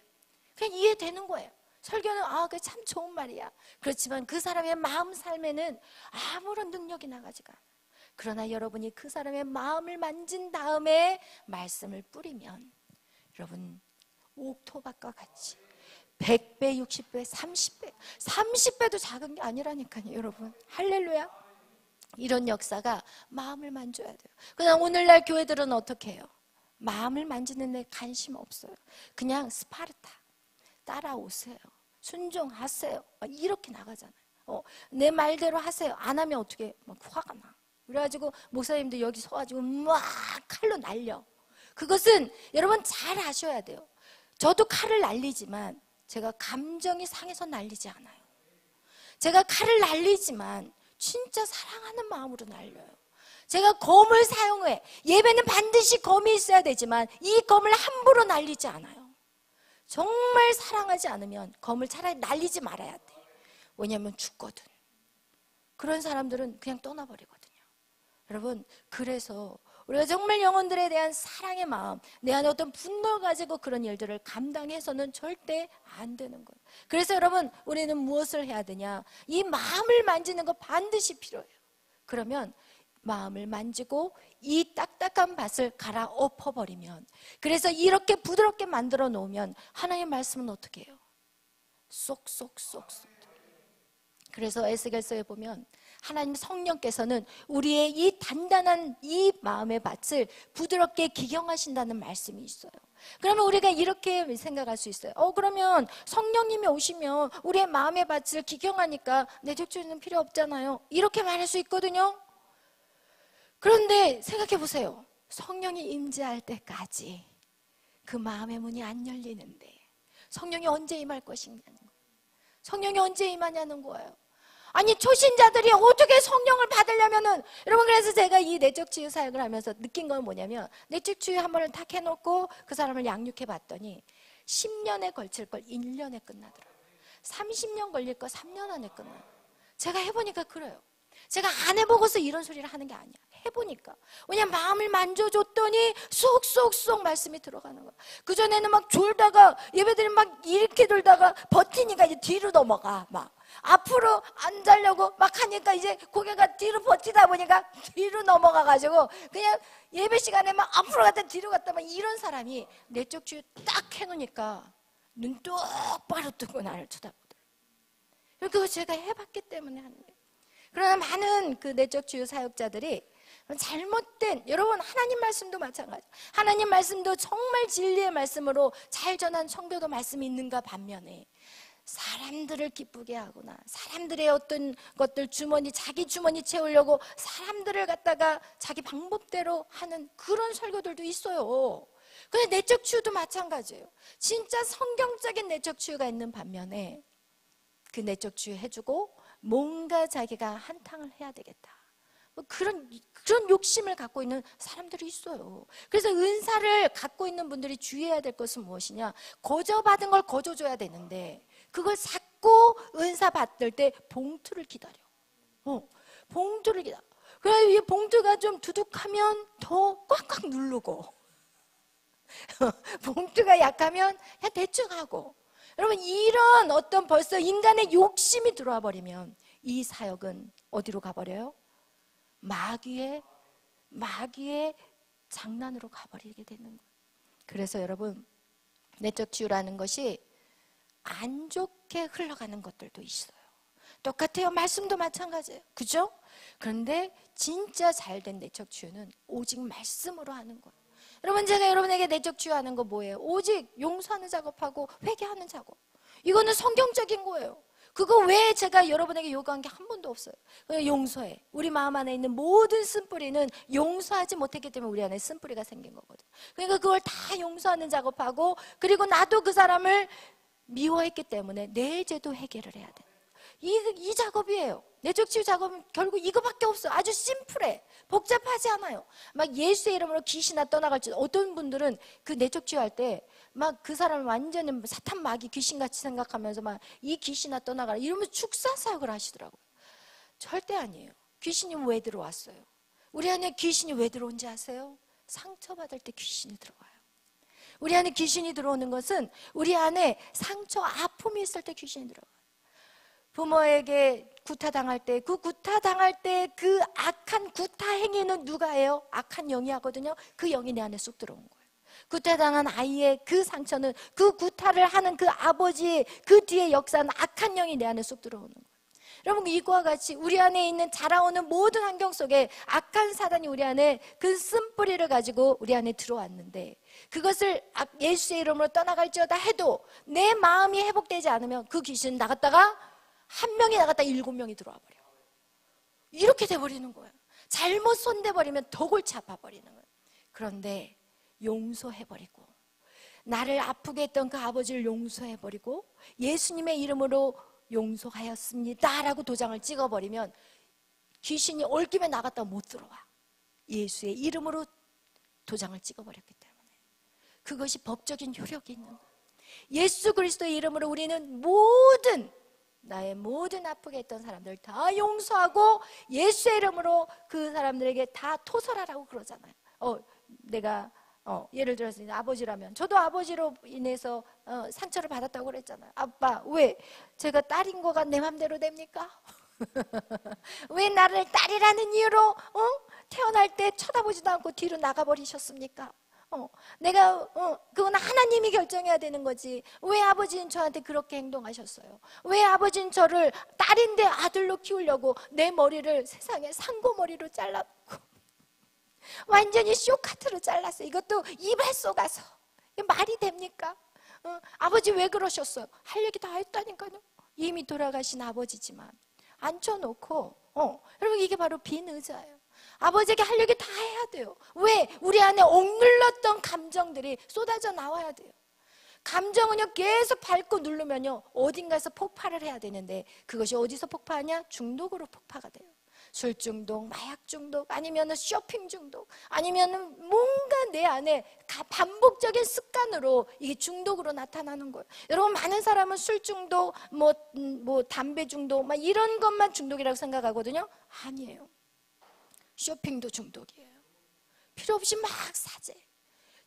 그냥 이해되는 거예요. 설교는 그게 참 좋은 말이야. 그렇지만 그 사람의 마음 삶에는 아무런 능력이 나가지가 않아요. 그러나 여러분이 그 사람의 마음을 만진 다음에 말씀을 뿌리면 여러분 옥토밭과 같이 100배, 60배, 30배 30배도 작은 게 아니라니까요. 여러분 할렐루야. 이런 역사가 마음을 만져야 돼요. 그냥 오늘날 교회들은 어떻게 해요? 마음을 만지는 데 관심 없어요. 그냥 스파르타 따라오세요. 순종하세요. 이렇게 나가잖아요. 내 말대로 하세요. 안 하면 어떻게 막 화가 나. 그래가지고 목사님도 여기 서가지고 막 칼로 날려. 그것은 여러분 잘 아셔야 돼요. 저도 칼을 날리지만 제가 감정이 상해서 날리지 않아요. 제가 칼을 날리지만 진짜 사랑하는 마음으로 날려요. 제가 검을 사용해. 예배는 반드시 검이 있어야 되지만 이 검을 함부로 날리지 않아요. 정말 사랑하지 않으면 검을 차라리 날리지 말아야 돼. 왜냐하면 죽거든. 그런 사람들은 그냥 떠나버리거든요. 여러분, 그래서 우리가 정말 영혼들에 대한 사랑의 마음, 내 안에 어떤 분노를 가지고 그런 일들을 감당해서는 절대 안 되는 거예요. 그래서 여러분, 우리는 무엇을 해야 되냐? 이 마음을 만지는 거 반드시 필요해요. 그러면 마음을 만지고 이 딱딱한 밭을 갈아 엎어버리면, 그래서 이렇게 부드럽게 만들어 놓으면 하나님의 말씀은 어떻게 해요? 쏙쏙쏙쏙. 그래서 에스겔서에 보면 하나님 성령께서는 우리의 이 단단한 이 마음의 밭을 부드럽게 기경하신다는 말씀이 있어요. 그러면 우리가 이렇게 생각할 수 있어요. 그러면 성령님이 오시면 우리의 마음의 밭을 기경하니까 내적주의는 필요 없잖아요. 이렇게 말할 수 있거든요. 그런데 생각해 보세요. 성령이 임재할 때까지 그 마음의 문이 안 열리는데 성령이 언제 임할 것이냐는 거예요. 성령이 언제 임하냐는 거예요. 아니, 초신자들이 어떻게 성령을 받으려면은, 여러분, 그래서 제가 이 내적 치유 사역을 하면서 느낀 건 뭐냐면, 내적 치유 한 번을 탁 해놓고 그 사람을 양육해 봤더니 10년에 걸칠 걸 1년에 끝나더라고요. 30년 걸릴 거 3년 안에 끝나요. 제가 해보니까 그래요. 제가 안 해보고서 이런 소리를 하는 게 아니야. 해보니까. 왜냐면 마음을 만져줬더니 쏙쏙쏙 말씀이 들어가는 거야. 그전에는 막 졸다가 예배드리면 막 이렇게 돌다가 버티니까 이제 뒤로 넘어가. 막 앞으로 앉으려고 막 하니까 이제 고개가 뒤로 버티다 보니까 뒤로 넘어가가지고 그냥 예배 시간에 막 앞으로 갔다 뒤로 갔다 막 이런 사람이 내적 주유 딱 해놓으니까 눈 똑바로 뜨고 나를 쳐다보더라고요. 그거 제가 해봤기 때문에 하는 거예요. 그러나 많은 그 내적 치유 사역자들이 잘못된, 여러분 하나님 말씀도 마찬가지. 하나님 말씀도 정말 진리의 말씀으로 잘 전한 성도도 말씀이 있는가 반면에 사람들을 기쁘게 하거나 사람들의 어떤 것들 자기 주머니 채우려고 사람들을 갖다가 자기 방법대로 하는 그런 설교들도 있어요. 근데 내적 치유도 마찬가지예요. 진짜 성경적인 내적 치유가 있는 반면에 그 내적 치유 해주고 뭔가 자기가 한탕을 해야 되겠다. 그런 욕심을 갖고 있는 사람들이 있어요. 그래서 은사를 갖고 있는 분들이 주의해야 될 것은 무엇이냐? 거저받은 걸 거저줘야 되는데 그걸 자꾸 은사 받을 때 봉투를 기다려. 봉투를 기다려. 그래서 이 봉투가 좀 두둑하면 더 꽉꽉 누르고 봉투가 약하면 그냥 대충 하고. 여러분, 이런 어떤 벌써 인간의 욕심이 들어와 버리면 이 사역은 어디로 가버려요? 마귀의 장난으로 가버리게 되는 거예요. 그래서 여러분, 내적 치유라는 것이 안 좋게 흘러가는 것들도 있어요. 똑같아요. 말씀도 마찬가지예요. 그죠? 그런데 진짜 잘된 내적 치유는 오직 말씀으로 하는 거예요. 여러분, 제가 여러분에게 내적 치유하는 거 뭐예요? 오직 용서하는 작업하고 회개하는 작업. 이거는 성경적인 거예요. 그거 외에 제가 여러분에게 요구한 게 한 번도 없어요. 그냥 용서해. 우리 마음 안에 있는 모든 쓴뿌리는 용서하지 못했기 때문에 우리 안에 쓴뿌리가 생긴 거거든. 그러니까 그걸 다 용서하는 작업하고, 그리고 나도 그 사람을 미워했기 때문에 내 죄도 해결을 해야 돼. 이 작업이에요. 내적 치유 작업은 결국 이거밖에 없어. 아주 심플해. 복잡하지 않아요. 막 예수의 이름으로 귀신아 떠나갈지, 어떤 분들은 그 내적 치유할 때 막 그 사람을 완전히 사탄 마귀 귀신같이 생각하면서 막 이 귀신아 떠나가라 이러면서 축사사역을 하시더라고요. 절대 아니에요. 귀신이 왜 들어왔어요? 우리 안에 귀신이 왜 들어온지 아세요? 상처받을 때 귀신이 들어와요. 우리 안에 귀신이 들어오는 것은 우리 안에 상처, 아픔이 있을 때 귀신이 들어와요. 부모에게 구타당할 때, 그 구타당할 때 그 악한 구타 행위는 누가 해요? 악한 영이 하거든요. 그 영이 내 안에 쑥 들어온 거예요. 구타당한 아이의 그 상처는, 그 구타를 하는 그 아버지의 그 뒤에 역사는 악한 영이 내 안에 쑥 들어오는 거예요. 여러분, 이거와 같이 우리 안에 있는 자라오는 모든 환경 속에 악한 사단이 우리 안에 그 쓴뿌리를 가지고 우리 안에 들어왔는데, 그것을 예수의 이름으로 떠나갈지어다 해도 내 마음이 회복되지 않으면 그 귀신은 나갔다가 한 명이 나갔다 7명이 들어와 버려. 이렇게 돼버리는 거예요. 잘못 손대버리면 더 골치 아파버리는 거예요. 그런데 용서해버리고, 나를 아프게 했던 그 아버지를 용서해버리고 예수님의 이름으로 용서하였습니다 라고 도장을 찍어버리면 귀신이 얽김에 나갔다 못 들어와. 예수의 이름으로 도장을 찍어버렸기 때문에 그것이 법적인 효력이 있는 거예요. 예수 그리스도의 이름으로 우리는 나의 모든 아프게 했던 사람들 다 용서하고 예수의 이름으로 그 사람들에게 다 토설하라고 그러잖아요. 내가 예를 들어서 아버지라면, 저도 아버지로 인해서 상처를 받았다고 그랬잖아요. 아빠, 왜 제가 딸인 거가 내 맘대로 됩니까? 왜 나를 딸이라는 이유로 태어날 때 쳐다보지도 않고 뒤로 나가버리셨습니까? 그건 하나님이 결정해야 되는 거지. 왜 아버지는 저한테 그렇게 행동하셨어요? 왜 아버지는 저를 딸인데 아들로 키우려고 내 머리를 세상에 상고머리로 잘라놓고 완전히 쇼카트로 잘랐어요. 이것도 입에 쏘가서. 말이 됩니까? 아버지 왜 그러셨어요? 할 얘기 다 했다니까요. 이미 돌아가신 아버지지만 앉혀놓고 여러분, 이게 바로 빈 의자예요. 아버지에게 할 얘기 다 해야 돼요. 왜? 우리 안에 억눌렀던 감정들이 쏟아져 나와야 돼요. 감정은요, 계속 밟고 누르면요 어딘가에서 폭발을 해야 되는데, 그것이 어디서 폭파하냐? 중독으로 폭파가 돼요. 술 중독, 마약 중독, 아니면 쇼핑 중독, 아니면 뭔가 내 안에 반복적인 습관으로 이게 중독으로 나타나는 거예요. 여러분, 많은 사람은 술 중독, 담배 중독, 막 이런 것만 중독이라고 생각하거든요. 아니에요. 쇼핑도 중독이에요. 필요 없이 막 사재.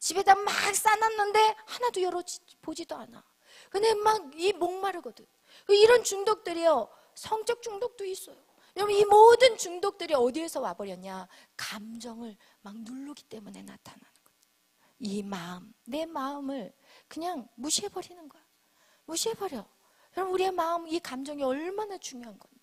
집에다 막 싸놨는데 하나도 열어보지도 않아. 근데 막 이 목마르거든. 이런 중독들이요, 성적 중독도 있어요. 여러분, 이 모든 중독들이 어디에서 와버렸냐? 감정을 막 누르기 때문에 나타나는 거예요. 이 마음, 내 마음을 그냥 무시해버리는 거야. 무시해버려. 여러분, 우리의 마음, 이 감정이 얼마나 중요한 건데.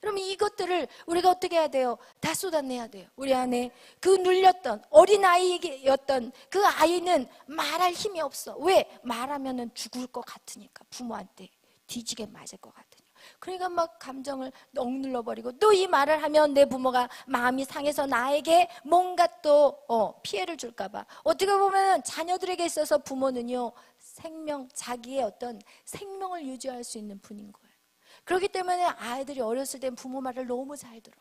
여러분, 이것들을 우리가 어떻게 해야 돼요? 다 쏟아내야 돼요. 우리 안에 그 눌렸던 어린아이였던 그 아이는 말할 힘이 없어. 왜? 말하면 죽을 것 같으니까. 부모한테 뒤지게 맞을 것 같으니까. 그러니까 막 감정을 억눌러버리고, 또 이 말을 하면 내 부모가 마음이 상해서 나에게 뭔가 또 피해를 줄까봐. 어떻게 보면 자녀들에게 있어서 부모는요, 자기의 어떤 생명을 유지할 수 있는 분인 거예요. 그렇기 때문에 아이들이 어렸을 땐 부모 말을 너무 잘 들어.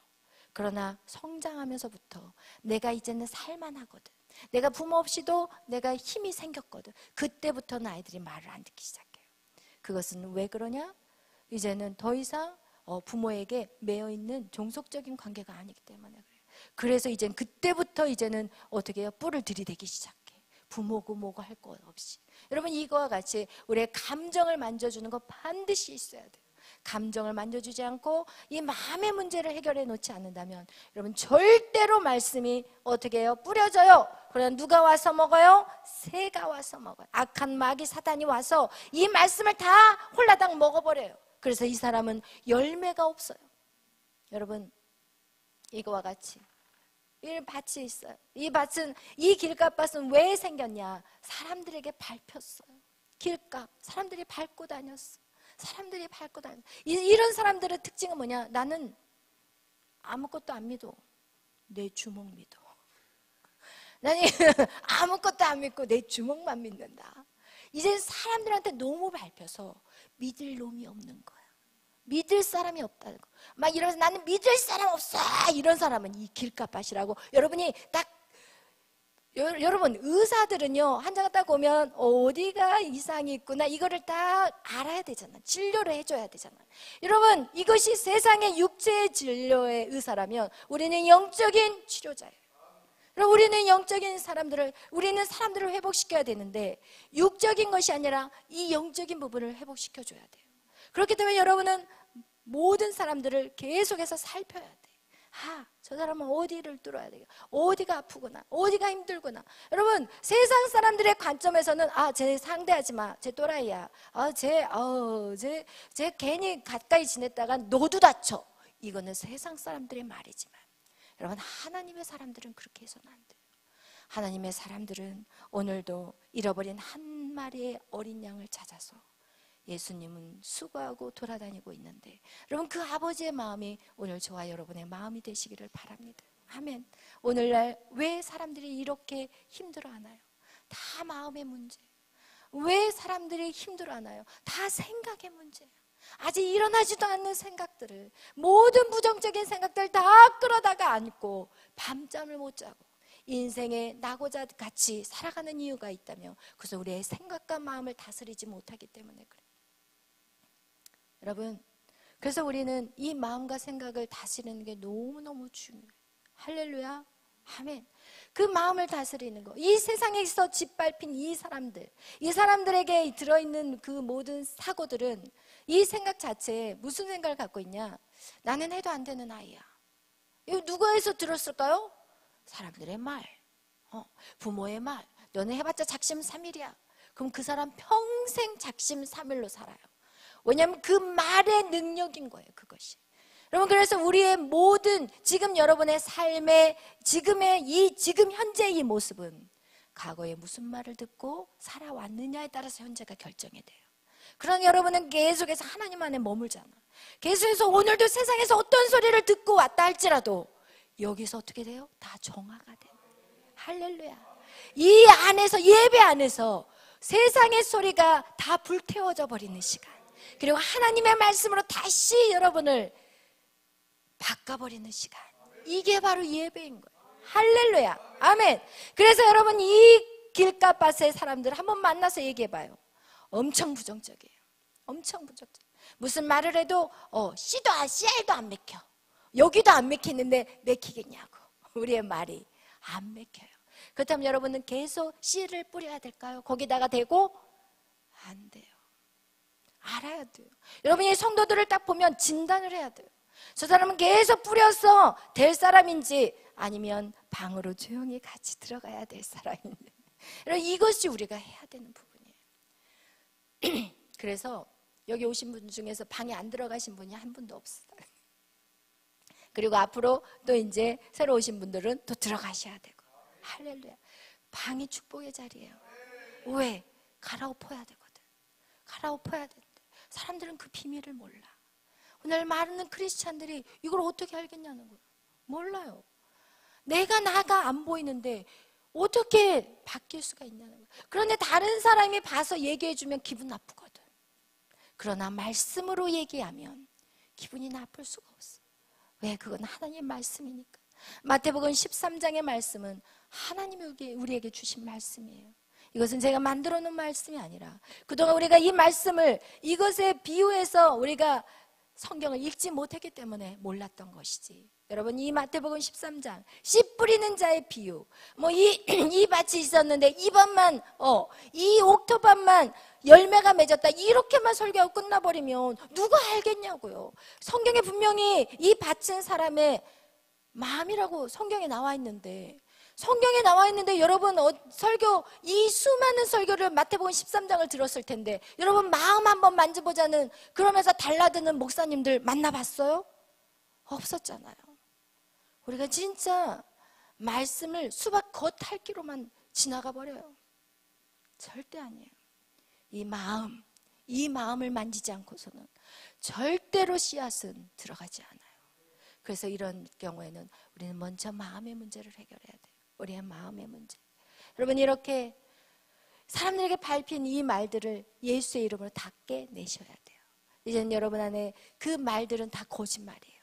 그러나 성장하면서부터 내가 이제는 살만하거든, 내가 부모 없이도 내가 힘이 생겼거든, 그때부터는 아이들이 말을 안 듣기 시작해요. 그것은 왜 그러냐? 이제는 더 이상 부모에게 매여있는 종속적인 관계가 아니기 때문에 그래요. 그래서 그때부터 이제는 어떻게 해요? 뿔을 들이대기 시작해. 부모고 뭐고 할 것 없이. 여러분, 이거와 같이 우리의 감정을 만져주는 거 반드시 있어야 돼요. 감정을 만져주지 않고 이 마음의 문제를 해결해 놓지 않는다면 여러분, 절대로 말씀이 어떻게 해요? 뿌려져요. 그러나 누가 와서 먹어요? 새가 와서 먹어요. 악한 마귀 사단이 와서 이 말씀을 다 홀라당 먹어버려요. 그래서 이 사람은 열매가 없어요. 여러분, 이거와 같이 이 밭이 있어요. 이 밭은, 이 길가밭은 왜 생겼냐? 사람들에게 밟혔어요. 길가 사람들이 밟고 다녔어. 사람들이 밟고 다녔어. 이런 사람들의 특징은 뭐냐? 나는 아무것도 안 믿어. 내 주먹 믿어. 나는 아무것도 안 믿고 내 주먹만 믿는다. 이제 사람들한테 너무 밟혀서 믿을 놈이 없는 거야. 믿을 사람이 없다는 거. 막 이러면서 나는 믿을 사람 없어. 이런 사람은 이 길가밭이라고. 여러분이 딱, 여러분, 의사들은요, 환자가 딱 오면 어디가 이상이 있구나, 이거를 딱 알아야 되잖아. 진료를 해줘야 되잖아. 여러분, 이것이 세상의 육체의 진료의 의사라면 우리는 영적인 치료자예요. 우리는 영적인 사람들을, 우리는 사람들을 회복시켜야 되는데 육적인 것이 아니라 이 영적인 부분을 회복시켜줘야 돼요. 그렇기 때문에 여러분은 모든 사람들을 계속해서 살펴야 돼. 저 사람은 어디를 뚫어야 돼? 어디가 아프구나, 어디가 힘들구나. 여러분, 세상 사람들의 관점에서는 쟤 상대하지 마, 쟤 또라이야, 쟤 괜히 가까이 지냈다가 너도 다쳐. 이거는 세상 사람들의 말이지만 여러분, 하나님의 사람들은 그렇게 해서는 안 돼요. 하나님의 사람들은 오늘도 잃어버린 한 마리의 어린 양을 찾아서 예수님은 수고하고 돌아다니고 있는데, 여러분, 그 아버지의 마음이 오늘 저와 여러분의 마음이 되시기를 바랍니다. 아멘. 오늘날 왜 사람들이 이렇게 힘들어하나요? 다 마음의 문제. 왜 사람들이 힘들어하나요? 다 생각의 문제예요. 아직 일어나지도 않는 생각들을, 모든 부정적인 생각들 다 끌어다가 안고 밤잠을 못 자고 인생의 낙오자 같이 살아가는 이유가 있다면 그래서 우리의 생각과 마음을 다스리지 못하기 때문에 그래요. 여러분, 그래서 우리는 이 마음과 생각을 다스리는 게 너무너무 중요해요. 할렐루야, 아멘. 그 마음을 다스리는 거, 이 세상에서 짓밟힌 이 사람들에게 들어있는 그 모든 사고들은 이 생각 자체에 무슨 생각을 갖고 있냐? 나는 해도 안 되는 아이야. 이거 누구에서 들었을까요? 사람들의 말, 부모의 말. 너는 해봤자 작심삼일이야. 그럼 그 사람 평생 작심삼일로 살아요. 왜냐하면 그 말의 능력인 거예요, 그것이. 여러분, 그래서 우리의 모든 지금 여러분의 삶의 지금 현재의 이 모습은 과거에 무슨 말을 듣고 살아왔느냐에 따라서 현재가 결정이 돼요. 그러나 여러분은 계속해서 하나님 안에 머물잖아. 계속해서 오늘도 세상에서 어떤 소리를 듣고 왔다 할지라도 여기서 어떻게 돼요? 다 정화가 돼요. 할렐루야. 이 안에서, 예배 안에서 세상의 소리가 다 불태워져 버리는 시간, 그리고 하나님의 말씀으로 다시 여러분을 바꿔버리는 시간, 이게 바로 예배인 거예요. 할렐루야, 아멘. 그래서 여러분, 이 길가밭의 사람들 한번 만나서 얘기해봐요. 엄청 부정적이에요. 엄청 부정적. 무슨 말을 해도 씨알도 안 맥혀. 여기도 안 맥히는데 맥히겠냐고. 우리의 말이 안 맥혀요. 그렇다면 여러분은 계속 씨를 뿌려야 될까요? 거기다가 대고? 안 돼요. 알아야 돼요. 여러분이 성도들을 딱 보면 진단을 해야 돼요. 저 사람은 계속 뿌려서 될 사람인지 아니면 방으로 조용히 같이 들어가야 될 사람인지. 여러분, 이것이 우리가 해야 되는 부분이에요. 그래서 여기 오신 분 중에서 방에 안 들어가신 분이 한 분도 없어요. 그리고 앞으로 또 이제 새로 오신 분들은 또 들어가셔야 되고. 할렐루야. 방이 축복의 자리예요. 왜? 갈아엎어야 되거든. 갈아엎어야 돼. 사람들은 그 비밀을 몰라. 오늘 많은 크리스찬들이 이걸 어떻게 알겠냐는 거예요. 몰라요. 나가 안 보이는데 어떻게 바뀔 수가 있냐는 거예요. 그런데 다른 사람이 봐서 얘기해주면 기분 나쁘거든. 그러나 말씀으로 얘기하면 기분이 나쁠 수가 없어. 왜? 그건 하나님 말씀이니까. 마태복음 13장의 말씀은 하나님이 우리에게 주신 말씀이에요. 이것은 제가 만들어 놓은 말씀이 아니라 그동안 우리가 이 말씀을 이것에 비유해서 우리가 성경을 읽지 못했기 때문에 몰랐던 것이지. 여러분, 이 마태복음 13장 씨 뿌리는 자의 비유, 뭐 이 밭이 있었는데 이번만 이 옥토밭만 열매가 맺었다, 이렇게만 설교하고 끝나버리면 누가 알겠냐고요. 성경에 분명히 이 밭은 사람의 마음이라고 성경에 나와 있는데, 여러분 설교, 이 수많은 설교를 마태복음 13장을 들었을 텐데 여러분 마음 한번 만져보자는, 그러면서 달라드는 목사님들 만나봤어요? 없었잖아요. 우리가 진짜 말씀을 수박 겉핥기로만 지나가 버려요. 절대 아니에요. 이 마음을 만지지 않고서는 절대로 씨앗은 들어가지 않아요. 그래서 이런 경우에는 우리는 먼저 마음의 문제를 해결해야 돼요. 우리의 마음의 문제. 여러분, 이렇게 사람들에게 밟힌 이 말들을 예수의 이름으로 다 깨내셔야 돼요. 이제는 여러분 안에 그 말들은 다 거짓말이에요.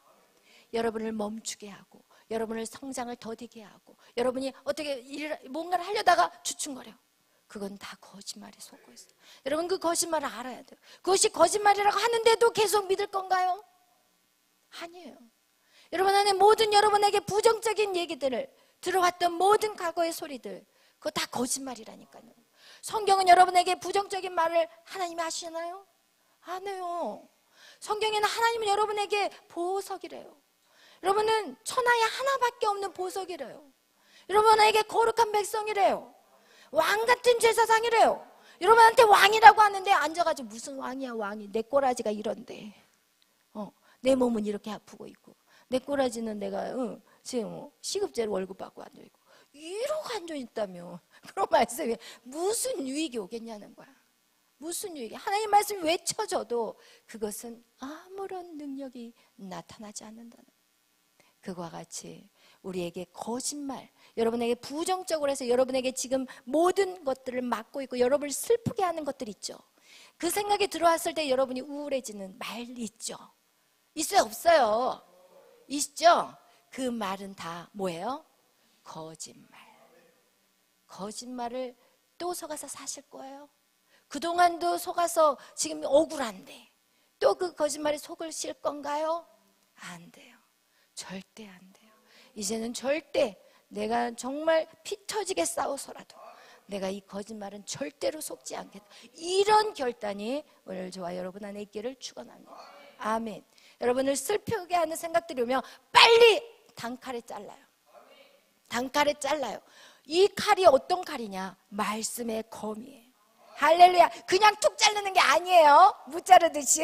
여러분을 멈추게 하고, 여러분을 성장을 더디게 하고, 여러분이 어떻게 뭔가를 하려다가 주춤거려. 그건 다 거짓말에 속고 있어요. 여러분, 그 거짓말을 알아야 돼요. 그것이 거짓말이라고 하는데도 계속 믿을 건가요? 아니에요. 여러분 안에 모든, 여러분에게 부정적인 얘기들을 들어왔던 모든 과거의 소리들, 그거 다 거짓말이라니까요. 성경은 여러분에게 부정적인 말을 하나님이 하시나요? 안 해요. 성경에는 하나님은 여러분에게 보석이래요. 여러분은 천하에 하나밖에 없는 보석이래요. 여러분에게 거룩한 백성이래요. 왕 같은 제사장이래요. 여러분한테 왕이라고 하는데 앉아가지고 무슨 왕이야, 왕이. 내 꼬라지가 이런데, 내 몸은 이렇게 아프고 있고, 내 꼬라지는 내가 지금 시급제로 월급 받고 앉아있고, 이러고 앉아있다며 그런 말씀이 무슨 유익이 오겠냐는 거야. 무슨 유익이. 하나님 말씀이 외쳐져도 그것은 아무런 능력이 나타나지 않는다는 거야. 그와 같이 우리에게 거짓말, 여러분에게 부정적으로 해서 여러분에게 지금 모든 것들을 막고 있고 여러분을 슬프게 하는 것들 있죠. 그 생각이 들어왔을 때 여러분이 우울해지는 말 있죠. 있어요, 없어요? 있죠? 그 말은 다 뭐예요? 거짓말. 거짓말을 또 속아서 사실 거예요? 그동안도 속아서 지금 억울한데 또 그 거짓말에 속을 실 건가요? 안 돼요. 절대 안 돼요. 이제는 절대, 내가 정말 피 터지게 싸워서라도 내가 이 거짓말은 절대로 속지 않겠다, 이런 결단이 오늘 저와 여러분 안에 있기를 축원합니다. 아멘. 여러분을 슬프게 하는 생각들이 오면 빨리 단칼에 잘라요. 단칼에 잘라요. 이 칼이 어떤 칼이냐? 말씀의 검이에요. 할렐루야. 그냥 툭 자르는 게 아니에요. 무 자르듯이.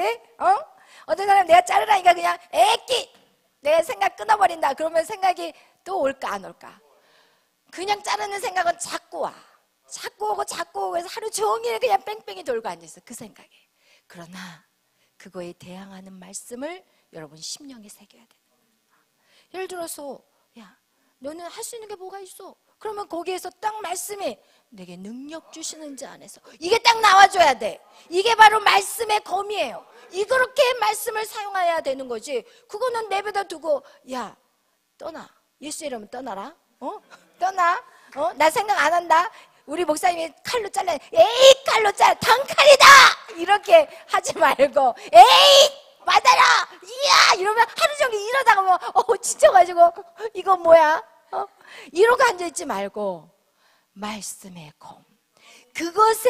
어떤 사람 내가 자르라니까 그냥 애끼, 내 생각 끊어버린다. 그러면 생각이 또 올까 안 올까? 그냥 자르는 생각은 자꾸 와. 자꾸 오고 해서 하루 종일 그냥 뺑뺑이 돌고 앉아있어, 그 생각에. 그러나 그거에 대항하는 말씀을 여러분 심령에 새겨야 돼요. 예를 들어서, 야, 너는 할 수 있는 게 뭐가 있어? 그러면 거기에서 딱 말씀이 내게 능력 주시는 자 안에서, 이게 딱 나와줘야 돼. 이게 바로 말씀의 검이에요. 이렇게 말씀을 사용해야 되는 거지. 그거는 내버려 두고, 야, 떠나. 예수 이름은 떠나라. 떠나. 나 생각 안 한다. 우리 목사님이 칼로 잘라. 에이, 칼로 잘라. 단칼이다. 이렇게 하지 말고, 에이, 맞아라. 이야, 이러면 하루 종일 이러다가 뭐 지쳐가지고 이거 뭐야? 이러고 앉아있지 말고 말씀의 검, 그것에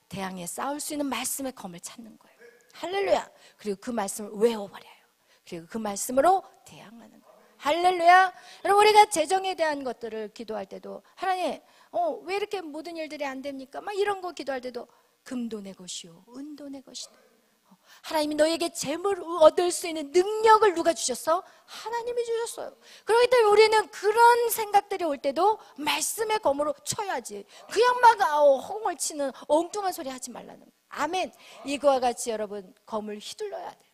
대항해 싸울 수 있는 말씀의 검을 찾는 거예요. 할렐루야. 그리고 그 말씀을 외워버려요. 그리고 그 말씀으로 대항하는 거예요. 할렐루야. 여러분, 우리가 재정에 대한 것들을 기도할 때도 하나님, 왜 이렇게 모든 일들이 안 됩니까? 막 이런 거 기도할 때도 금도 내 것이요 은도 내 것이다. 하나님이 너에게 재물을 얻을 수 있는 능력을 누가 주셨어? 하나님이 주셨어요. 그렇기 때문에 우리는 그런 생각들이 올 때도 말씀의 검으로 쳐야지. 그냥 막 허공을 치는 엉뚱한 소리 하지 말라는 거예요. 아멘. 이거와 같이 여러분 검을 휘둘러야 돼요.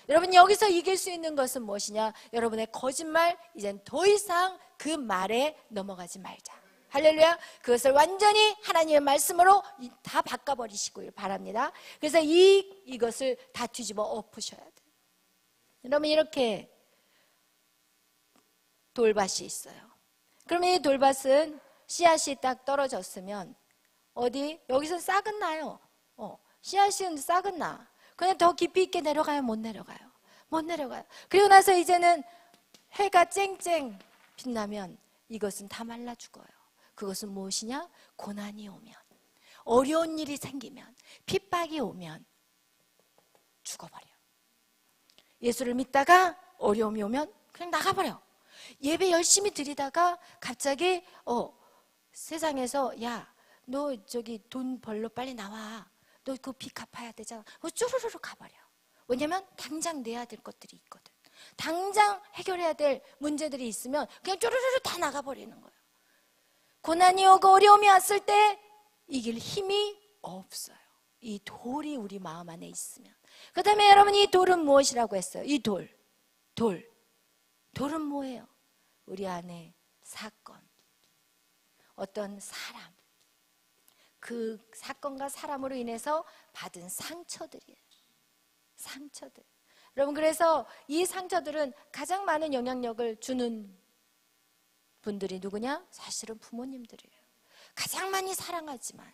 여러분, 여기서 이길 수 있는 것은 무엇이냐? 여러분의 거짓말, 이젠 더 이상 그 말에 넘어가지 말자. 할렐루야. 그것을 완전히 하나님의 말씀으로 다 바꿔버리시길 바랍니다. 그래서 이것을 다 뒤집어 엎으셔야 돼요. 여러분, 이렇게 돌밭이 있어요. 그러면 이 돌밭은 씨앗이 딱 떨어졌으면 여기서 싹은 나요. 씨앗은 싹은 나. 그냥 더 깊이 있게 내려가요, 못 내려가요? 못 내려가요. 그리고 나서 이제는 해가 쨍쨍 빛나면 이것은 다 말라 죽어요. 그것은 무엇이냐? 고난이 오면, 어려운 일이 생기면, 핍박이 오면 죽어버려요. 예수를 믿다가 어려움이 오면 그냥 나가버려. 예배 열심히 드리다가 갑자기 세상에서 야, 너 저기 돈 벌러 빨리 나와. 너 그 빚 갚아야 되잖아. 쭈루루루 가버려. 왜냐면 당장 내야 될 것들이 있거든. 당장 해결해야 될 문제들이 있으면 그냥 쭈루루루 다 나가버리는 거예요. 고난이 오고 어려움이 왔을 때 이길 힘이 없어요. 이 돌이 우리 마음 안에 있으면. 그 다음에 여러분, 이 돌은 무엇이라고 했어요? 이 돌은 뭐예요? 우리 안에 사건, 어떤 사람, 그 사건과 사람으로 인해서 받은 상처들이에요. 상처들. 여러분, 그래서 이 상처들은 가장 많은 영향력을 주는 분들이 누구냐? 사실은 부모님들이에요. 가장 많이 사랑하지만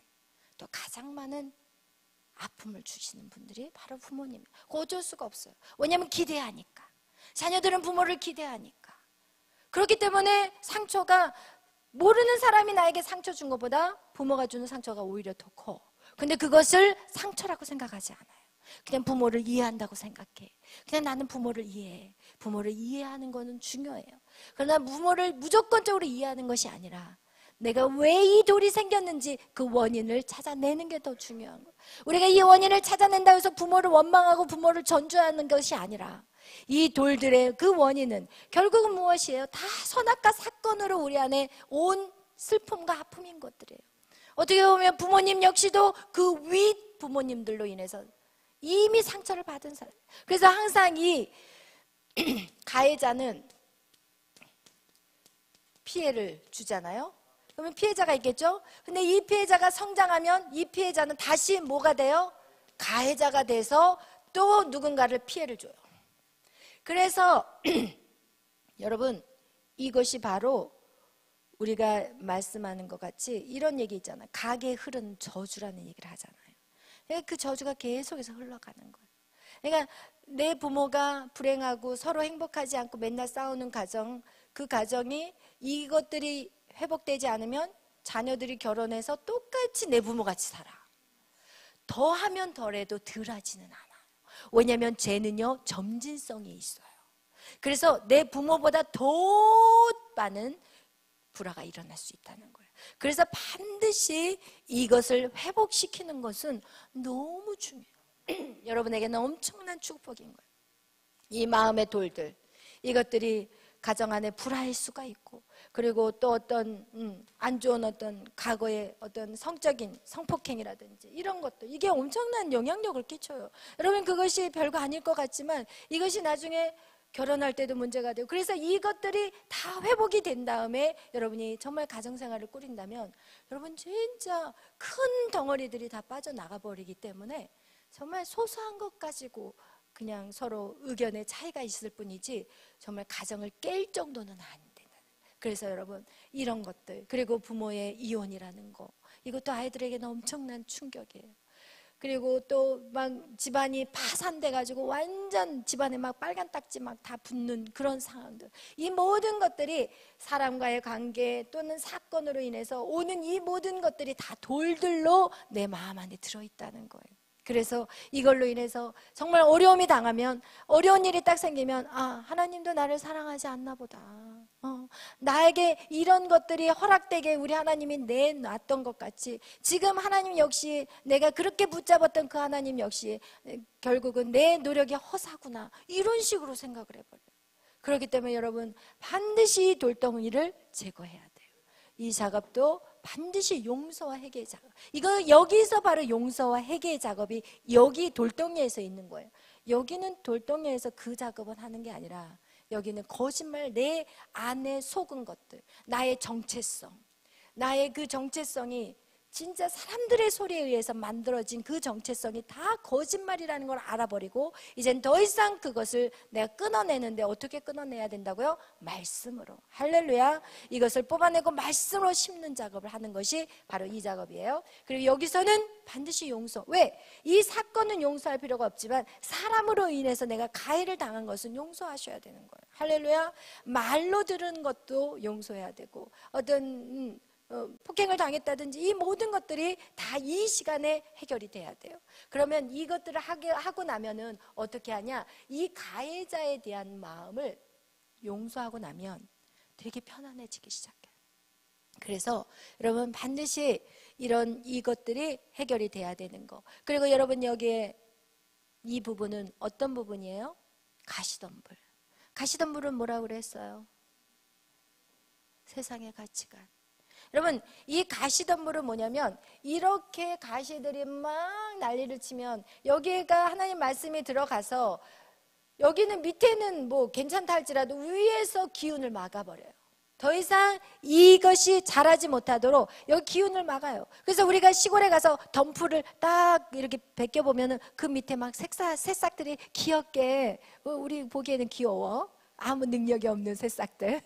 또 가장 많은 아픔을 주시는 분들이 바로 부모님이에요. 어쩔 수가 없어요. 왜냐하면 기대하니까. 자녀들은 부모를 기대하니까. 그렇기 때문에 상처가, 모르는 사람이 나에게 상처 준 것보다 부모가 주는 상처가 오히려 더 커. 근데 그것을 상처라고 생각하지 않아요. 그냥 부모를 이해한다고 생각해. 그냥 나는 부모를 이해해. 부모를 이해하는 거는 중요해요. 그러나 부모를 무조건적으로 이해하는 것이 아니라 내가 왜 이 돌이 생겼는지 그 원인을 찾아내는 게 더 중요한 거예요. 우리가 이 원인을 찾아낸다고 해서 부모를 원망하고 부모를 전주하는 것이 아니라 이 돌들의 그 원인은 결국은 무엇이에요? 다 선악과 사건으로 우리 안에 온 슬픔과 아픔인 것들이에요. 어떻게 보면 부모님 역시도 그 윗 부모님들로 인해서 이미 상처를 받은 사람. 그래서 항상 이 가해자는 피해를 주잖아요. 그러면 피해자가 있겠죠? 근데 이 피해자가 성장하면 이 피해자는 다시 뭐가 돼요? 가해자가 돼서 또 누군가를 피해를 줘요. 그래서 여러분, 이것이 바로 우리가 말씀하는 것 같이 이런 얘기 있잖아요. 각에 흐른 저주라는 얘기를 하잖아요. 그 저주가 계속해서 흘러가는 거예요. 그러니까 내 부모가 불행하고 서로 행복하지 않고 맨날 싸우는 가정, 그 가정이 이것들이 회복되지 않으면 자녀들이 결혼해서 똑같이 내 부모같이 살아. 더하면 덜해도 덜하지는 않아요. 왜냐하면 죄는요, 점진성이 있어요. 그래서 내 부모보다 더 많은 불화가 일어날 수 있다는 거예요. 그래서 반드시 이것을 회복시키는 것은 너무 중요해요. 여러분에게는 엄청난 축복인 거예요. 이 마음의 돌들, 이것들이 가정 안에 불화일 수가 있고, 그리고 또 어떤 안 좋은 어떤 과거의 어떤 성적인 성폭행이라든지 이런 것도, 이게 엄청난 영향력을 끼쳐요. 여러분, 그것이 별거 아닐 것 같지만 이것이 나중에 결혼할 때도 문제가 되고, 그래서 이것들이 다 회복이 된 다음에 여러분이 정말 가정생활을 꾸린다면 여러분 진짜 큰 덩어리들이 다 빠져나가 버리기 때문에 정말 소소한 것 가지고 그냥 서로 의견의 차이가 있을 뿐이지 정말 가정을 깰 정도는 안 된다. 그래서 여러분, 이런 것들, 그리고 부모의 이혼이라는 거, 이것도 아이들에게는 엄청난 충격이에요. 그리고 또 막 집안이 파산돼 가지고 완전 집안에 막 빨간 딱지 막 다 붙는 그런 상황들, 이 모든 것들이 사람과의 관계 또는 사건으로 인해서 오는 이 모든 것들이 다 돌들로 내 마음 안에 들어있다는 거예요. 그래서 이걸로 인해서 정말 어려움이 당하면, 어려운 일이 딱 생기면, 아, 하나님도 나를 사랑하지 않나 보다. 나에게 이런 것들이 허락되게 우리 하나님이 내놨던 것 같이 지금 하나님 역시, 내가 그렇게 붙잡았던 그 하나님 역시 결국은 내 노력이 허사구나, 이런 식으로 생각을 해버려요. 그렇기 때문에 여러분, 반드시 이 돌덩이를 제거해야 돼요. 이 작업도 반드시 용서와 회개의 작업, 이거 여기서 바로 용서와 회개의 작업이 여기 돌덩이에서 있는 거예요. 여기는 돌덩이에서 그 작업은 하는 게 아니라 여기는 거짓말, 내 안에 속은 것들, 나의 정체성, 나의 그 정체성이 진짜 사람들의 소리에 의해서 만들어진 그 정체성이 다 거짓말이라는 걸 알아버리고 이젠 더 이상 그것을 내가 끊어내는데 어떻게 끊어내야 된다고요? 말씀으로. 할렐루야. 이것을 뽑아내고 말씀으로 심는 작업을 하는 것이 바로 이 작업이에요. 그리고 여기서는 반드시 용서. 왜? 이 사건은 용서할 필요가 없지만 사람으로 인해서 내가 가해를 당한 것은 용서하셔야 되는 거예요. 할렐루야. 말로 들은 것도 용서해야 되고 어떤 폭행을 당했다든지 이 모든 것들이 다 이 시간에 해결이 돼야 돼요. 그러면 이것들을 하고 나면은 어떻게 하냐? 이 가해자에 대한 마음을 용서하고 나면 되게 편안해지기 시작해요. 그래서 여러분 반드시 이것들이 해결이 돼야 되는 거. 그리고 여러분 여기에 이 부분은 어떤 부분이에요? 가시덤불. 가시덤불은 뭐라고 그랬어요? 세상의 가치관. 여러분 이 가시덤불은 뭐냐면 이렇게 가시들이 막 난리를 치면 여기가 하나님 말씀이 들어가서 여기는 밑에는 뭐 괜찮다 할지라도 위에서 기운을 막아버려요. 더 이상 이것이 자라지 못하도록 여기 기운을 막아요. 그래서 우리가 시골에 가서 덤불을 딱 이렇게 벗겨보면 그 밑에 막 새싹들이 귀엽게 우리 보기에는 귀여워. 아무 능력이 없는 새싹들.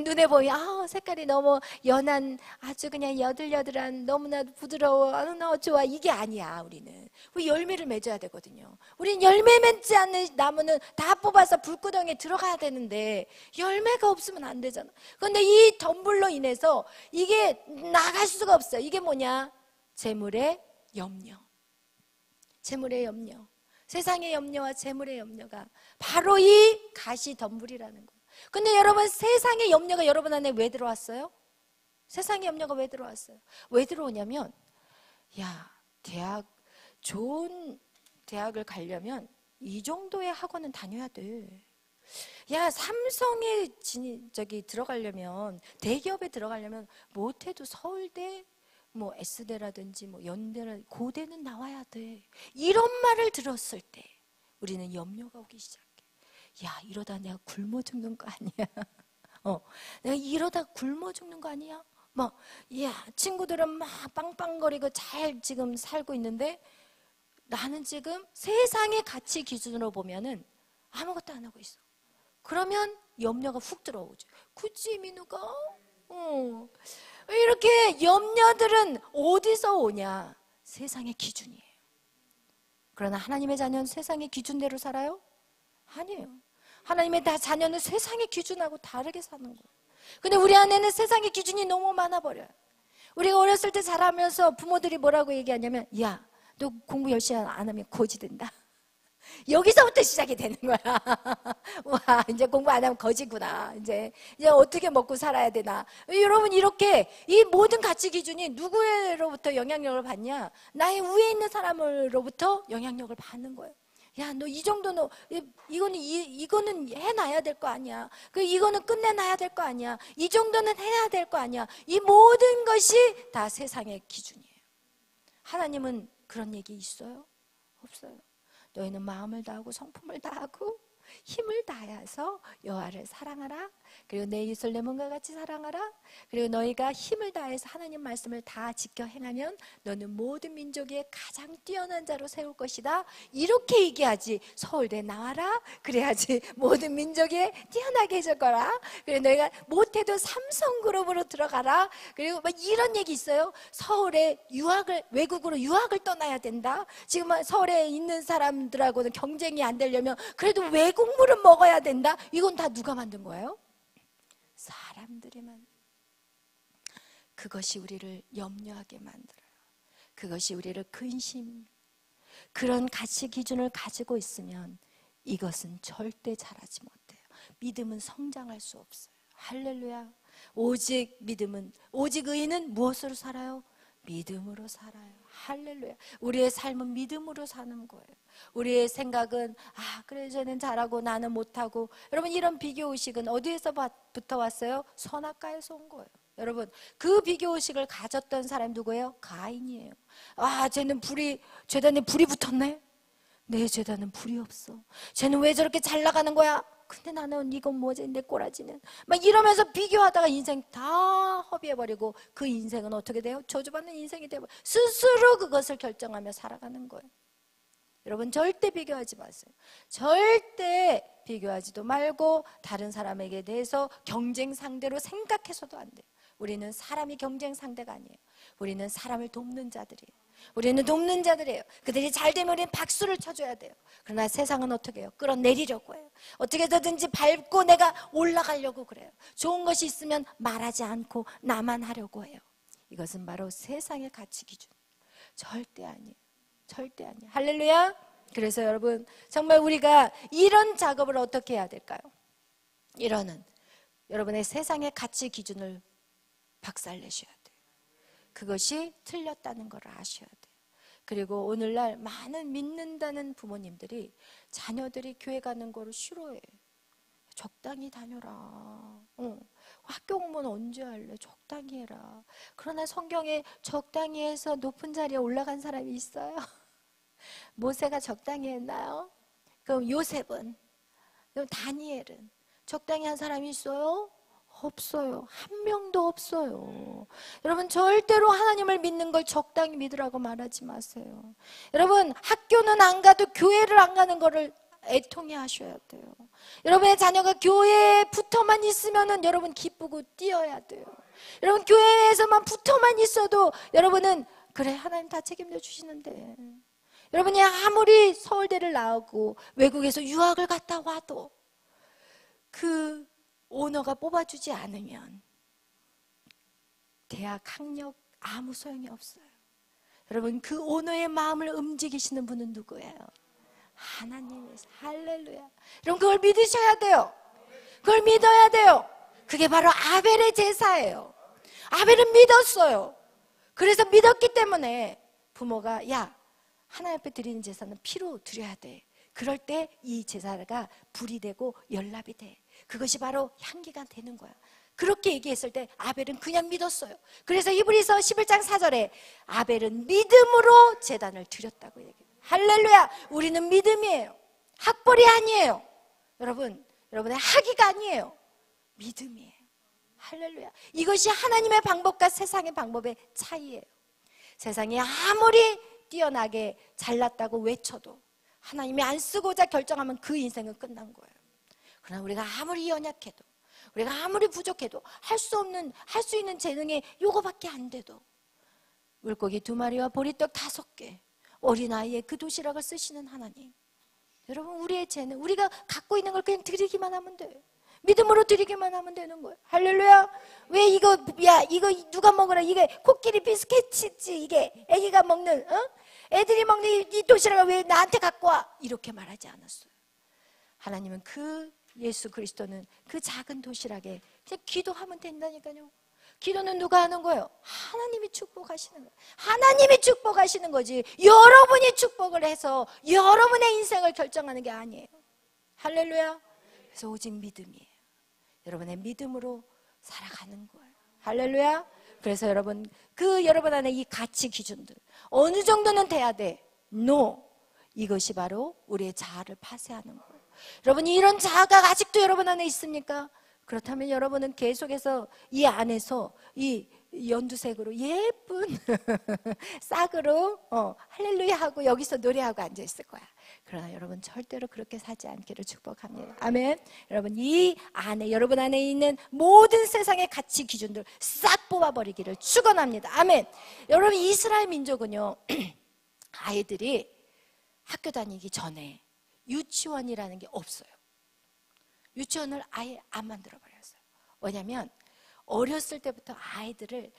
눈에 보면 색깔이 너무 연한 아주 그냥 여들여들한 너무나 부드러워 너무 좋아. 이게 아니야. 우리 열매를 맺어야 되거든요. 우린 열매 맺지 않는 나무는 다 뽑아서 불구덩이에 들어가야 되는데 열매가 없으면 안 되잖아. 그런데 이 덤불로 인해서 이게 나갈 수가 없어요. 이게 뭐냐? 재물의 염려. 재물의 염려. 세상의 염려와 재물의 염려가 바로 이 가시덤불이라는 거예요. 근데 여러분 세상의 염려가 여러분 안에 왜 들어왔어요? 세상의 염려가 왜 들어왔어요? 왜 들어오냐면 좋은 대학을 가려면 이 정도의 학원은 다녀야 돼. 삼성에 들어가려면 대기업에 들어가려면 못해도 서울대 뭐 S대라든지 뭐 연대라 고대는 나와야 돼. 이런 말을 들었을 때 우리는 염려가 오기 시작해. 이러다 내가 굶어 죽는 거 아니야? 내가 이러다 굶어 죽는 거 아니야? 친구들은 막 빵빵거리고 잘 지금 살고 있는데 나는 지금 세상의 가치 기준으로 보면은 아무것도 안 하고 있어. 그러면 염려가 훅 들어오죠. 굳이 민우가? 이렇게 염려들은 어디서 오냐? 세상의 기준이에요. 그러나 하나님의 자녀는 세상의 기준대로 살아요? 아니에요. 하나님의 자녀는 세상의 기준하고 다르게 사는 거예요. 근데 우리 안에는 세상의 기준이 너무 많아버려요. 우리가 어렸을 때 자라면서 부모들이 뭐라고 얘기하냐면 너 공부 열심히 안 하면 거지 된다. 여기서부터 시작이 되는 거야. 와, 이제 공부 안 하면 거지구나. 이제 어떻게 먹고 살아야 되나. 여러분, 이렇게 이 모든 가치 기준이 누구로부터 영향력을 받냐? 나의 위에 있는 사람으로부터 영향력을 받는 거예요. 너 이 정도는, 이거는 해놔야 될 거 아니야. 이거는 끝내놔야 될 거 아니야. 이 정도는 해야 될 거 아니야. 이 모든 것이 다 세상의 기준이에요. 하나님은 그런 얘기 있어요? 없어요. 너희는 마음을 다하고 성품을 다하고 힘을 다해서 여호와를 사랑하라. 그리고 내 이웃을 내 몸과 같이 사랑하라. 그리고 너희가 힘을 다해서 하나님 말씀을 다 지켜 행하면 너는 모든 민족의 가장 뛰어난 자로 세울 것이다. 이렇게 얘기하지. 서울대 나와라. 그래야지 모든 민족에 뛰어나게 해줄 거라. 그리고 너희가 못해도 삼성그룹으로 들어가라. 그리고 막 이런 얘기 있어요. 서울에 외국으로 유학을 떠나야 된다. 지금 서울에 있는 사람들하고는 경쟁이 안 되려면 그래도 외국물은 먹어야 된다. 이건 다 누가 만든 거예요? 사람들이 만든. 그것이 우리를 염려하게 만들어요. 그것이 우리를 근심, 그런 가치 기준을 가지고 있으면 이것은 절대 자라지 못해요. 믿음은 성장할 수 없어요. 할렐루야. 오직 의인은 무엇으로 살아요? 믿음으로 살아요. 할렐루야. 우리의 삶은 믿음으로 사는 거예요. 우리의 생각은 그래 쟤는 잘하고 나는 못하고. 여러분, 이런 비교의식은 어디에서부터 왔어요? 선악과에서 온 거예요. 여러분, 그 비교의식을 가졌던 사람이 누구예요? 가인이에요. 쟤는 재단에 불이 붙었네? 내 재단은 불이 없어. 쟤는 왜 저렇게 잘 나가는 거야? 근데 나는 이건 뭐지, 내 꼬라지는 막 이러면서 비교하다가 인생 다 허비해버리고 그 인생은 어떻게 돼요? 저주받는 인생이 되고 스스로 그것을 결정하며 살아가는 거예요. 여러분 절대 비교하지 마세요. 절대 비교하지도 말고 다른 사람에게 대해서 경쟁 상대로 생각해서도 안 돼요. 우리는 사람이 경쟁 상대가 아니에요. 우리는 사람을 돕는 자들이에요. 우리는 돕는 자들이에요. 그들이 잘 되면 우리는 박수를 쳐줘야 돼요. 그러나 세상은 어떻게 해요? 끌어내리려고 해요. 어떻게 해서든지 밟고 내가 올라가려고 그래요. 좋은 것이 있으면 말하지 않고 나만 하려고 해요. 이것은 바로 세상의 가치 기준. 절대 아니에요. 절대 아니에요. 할렐루야. 그래서 여러분 정말 우리가 이런 작업을 어떻게 해야 될까요? 이러는 여러분의 세상의 가치 기준을 박살내셔야 돼요. 그것이 틀렸다는 걸 아셔야 돼요. 그리고 오늘날 많은 믿는다는 부모님들이 자녀들이 교회 가는 거를 싫어해. 적당히 다녀라. 학교 공부는 언제 할래? 적당히 해라. 그러나 성경에 적당히 해서 높은 자리에 올라간 사람이 있어요? 모세가 적당히 했나요? 그럼 요셉은? 그럼 다니엘은? 적당히 한 사람이 있어요? 없어요. 한 명도 없어요. 여러분 절대로 하나님을 믿는 걸 적당히 믿으라고 말하지 마세요. 여러분 학교는 안 가도 교회를 안 가는 거를 애통해 하셔야 돼요. 여러분의 자녀가 교회에 붙어만 있으면은 여러분 기쁘고 뛰어야 돼요. 여러분 교회에서만 붙어만 있어도 여러분은 그래 하나님 다 책임져 주시는데, 여러분이 아무리 서울대를 나오고 외국에서 유학을 갔다 와도 그 오너가 뽑아주지 않으면 대학 학력 아무 소용이 없어요. 여러분 그 오너의 마음을 움직이시는 분은 누구예요? 하나님이세요. 할렐루야. 여러분 그걸 믿으셔야 돼요. 그걸 믿어야 돼요. 그게 바로 아벨의 제사예요. 아벨은 믿었어요. 그래서 믿었기 때문에 부모가 야 하나님 앞에 드리는 제사는 피로 드려야 돼. 그럴 때 이 제사가 불이 되고 연납이 돼. 그것이 바로 향기가 되는 거야. 그렇게 얘기했을 때 아벨은 그냥 믿었어요. 그래서 히브리서 11장 4절에 아벨은 믿음으로 제단을 드렸다고 얘기해요. 할렐루야. 우리는 믿음이에요. 학벌이 아니에요. 여러분의 학위가 아니에요. 믿음이에요. 할렐루야. 이것이 하나님의 방법과 세상의 방법의 차이예요. 세상이 아무리 뛰어나게 잘났다고 외쳐도 하나님이 안 쓰고자 결정하면 그 인생은 끝난 거예요. 그러나 우리가 아무리 연약해도, 우리가 아무리 부족해도, 할 수 있는 재능이 요거밖에 안 돼도 물고기 2마리와 보리떡 5개, 어린아이의 그 도시락을 쓰시는 하나님. 여러분 우리의 재능, 우리가 갖고 있는 걸 그냥 드리기만 하면 돼요. 믿음으로 드리기만 하면 되는 거예요. 할렐루야. 왜 이거 누가 먹으라, 이게 코끼리 비스켓이지, 이게 애기가 먹는 애들이 먹는 이 도시락을 왜 나한테 갖고 와, 이렇게 말하지 않았어요. 하나님은 그 예수 그리스도는 그 작은 도시락에 그냥 기도하면 된다니까요. 기도는 누가 하는 거예요? 하나님이 축복하시는 거예요. 하나님이 축복하시는 거지 여러분이 축복을 해서 여러분의 인생을 결정하는 게 아니에요. 할렐루야. 그래서 오직 믿음이에요. 여러분의 믿음으로 살아가는 거예요. 할렐루야. 그래서 여러분 안에 이 가치 기준들 어느 정도는 돼야 돼? No. 이것이 바로 우리의 자아를 파쇄하는 거예요. 여러분이 이런 자아가 아직도 여러분 안에 있습니까? 그렇다면 여러분은 계속해서 이 안에서 이 연두색으로 예쁜 싹으로 할렐루야 하고 여기서 노래하고 앉아있을 거야. 그러나 여러분 절대로 그렇게 사지 않기를 축복합니다. 아멘. 여러분 이 안에, 여러분 안에 있는 모든 세상의 가치 기준들 싹 뽑아버리기를 축원합니다. 아멘. 여러분 이스라엘 민족은요 아이들이 학교 다니기 전에 유치원이라는 게 없어요. 유치원을 아예 안 만들어버렸어요. 왜냐하면 어렸을 때부터 아이들을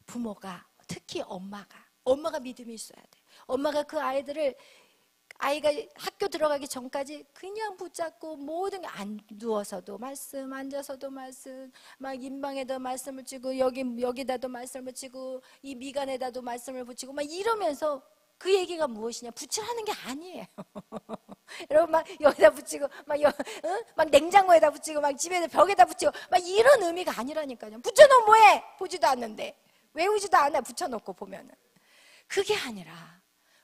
부모가, 특히 엄마가 믿음이 있어야 돼. 엄마가 그 아이가 학교 들어가기 전까지 그냥 붙잡고 모든 게 누워서도 말씀, 앉아서도 말씀, 막 인방에다 말씀을 치고 여기다도 말씀을 치고 이 미간에다도 말씀을 붙이고 막 이러면서 그 얘기가 무엇이냐? 붙이라는 게 아니에요. 여러분 막 여기다 붙이고 막 냉장고에다 붙이고 막 집에 벽에다 붙이고 막 이런 의미가 아니라니까요. 붙여놓으면 뭐해? 보지도 않는데 외우지도 않아. 붙여놓고 보면은 그게 아니라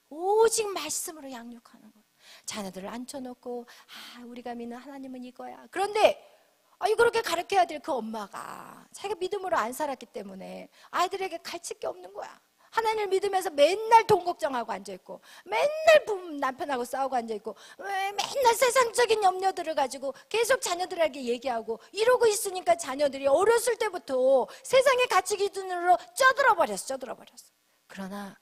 오직 말씀으로 양육하는 거예요. 자녀들을 앉혀놓고 우리가 믿는 하나님은 이거야. 그런데 그렇게 가르쳐야 될 그 엄마가 자기가 믿음으로 안 살았기 때문에 아이들에게 가르칠 게 없는 거야. 하나님을 믿으면서 맨날 돈 걱정하고 앉아있고, 맨날 남편하고 싸우고 앉아있고, 맨날 세상적인 염려들을 가지고 계속 자녀들에게 얘기하고 이러고 있으니까 자녀들이 어렸을 때부터 세상의 가치 기준으로 쪄들어 버렸어. 그러나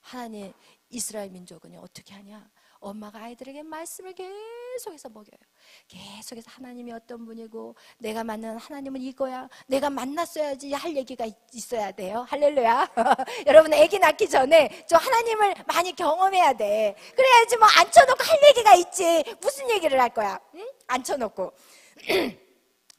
하나님, 이스라엘 민족은 어떻게 하냐? 엄마가 아이들에게 말씀을 계속해서 먹여요. 계속해서 하나님이 어떤 분이고, 내가 만난 하나님은 이거야, 내가 만났어야지 할 얘기가 있어야 돼요. 할렐루야. 여러분, 아기 낳기 전에 저 하나님을 많이 경험해야 돼. 그래야지 뭐 앉혀놓고 할 얘기가 있지. 무슨 얘기를 할 거야? 응? 앉혀놓고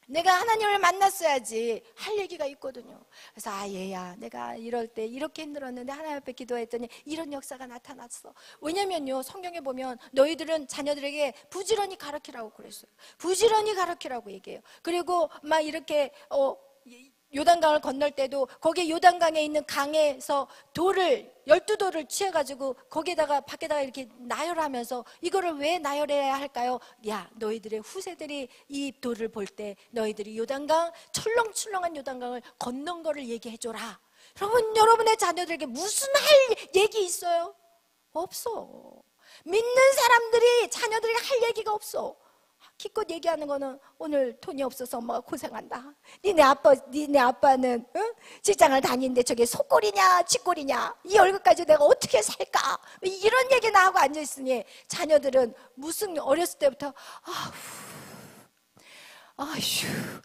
내가 하나님을 만났어야지 할 얘기가 있거든요. 그래서 얘야, 내가 이럴 때 이렇게 힘들었는데 하나님 앞에 기도했더니 이런 역사가 나타났어. 왜냐면요, 성경에 보면 너희들은 자녀들에게 부지런히 가르치라고 그랬어요. 부지런히 가르치라고 얘기해요. 그리고 막 이렇게 요단강을 건널 때도 거기 요단강에 있는 강에서 돌을 12돌을 취해가지고 거기에다가 밖에다가 이렇게 나열하면서 이거를 왜 나열해야 할까요? 야, 너희들의 후세들이 이 돌을 볼 때 너희들이 요단강, 철렁철렁한 요단강을 건넌 거를 얘기해줘라. 여러분의 자녀들에게 무슨 할 얘기 있어요? 없어. 믿는 사람들이 자녀들에게 할 얘기가 없어. 기껏 얘기하는 거는 오늘 돈이 없어서 엄마가 고생한다. 니네 아빠는 직장을 다니는데 저게 속골이냐 쥐골이냐, 이 얼굴까지 내가 어떻게 살까, 이런 얘기나 하고 앉아있으니 자녀들은 무슨 어렸을 때부터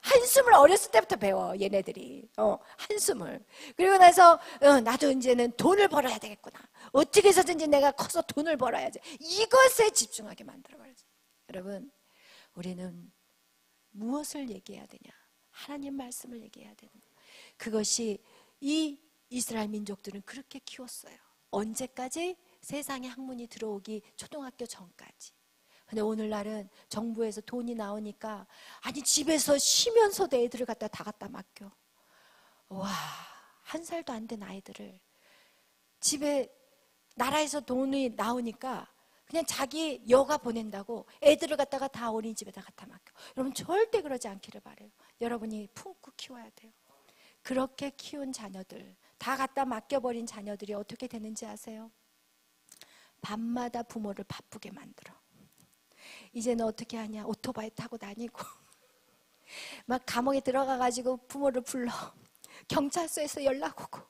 한숨을 어렸을 때부터 배워. 얘네들이 한숨을. 그리고 나서 나도 이제는 돈을 벌어야 되겠구나. 어떻게 해서든지 내가 커서 돈을 벌어야지. 이것에 집중하게 만들어버려요. 여러분, 우리는 무엇을 얘기해야 되냐? 하나님 말씀을 얘기해야 되는 거예요. 그것이 이 이스라엘 민족들은 그렇게 키웠어요. 언제까지? 세상에 학문이 들어오기 초등학교 전까지. 근데 오늘날은 정부에서 돈이 나오니까 집에서 쉬면서도 애들을 다 갖다 맡겨. 와, 1살도 안 된 아이들을 집에, 나라에서 돈이 나오니까 그냥 자기 여가 보낸다고 애들을 갖다가 다 어린이집에다 갖다 맡겨. 여러분, 절대 그러지 않기를 바라요. 여러분이 품고 키워야 돼요. 그렇게 키운 자녀들, 다 갖다 맡겨버린 자녀들이 어떻게 되는지 아세요? 밤마다 부모를 바쁘게 만들어. 이제는 어떻게 하냐? 오토바이 타고 다니고 막 감옥에 들어가가지고 부모를 불러. 경찰서에서 연락 오고.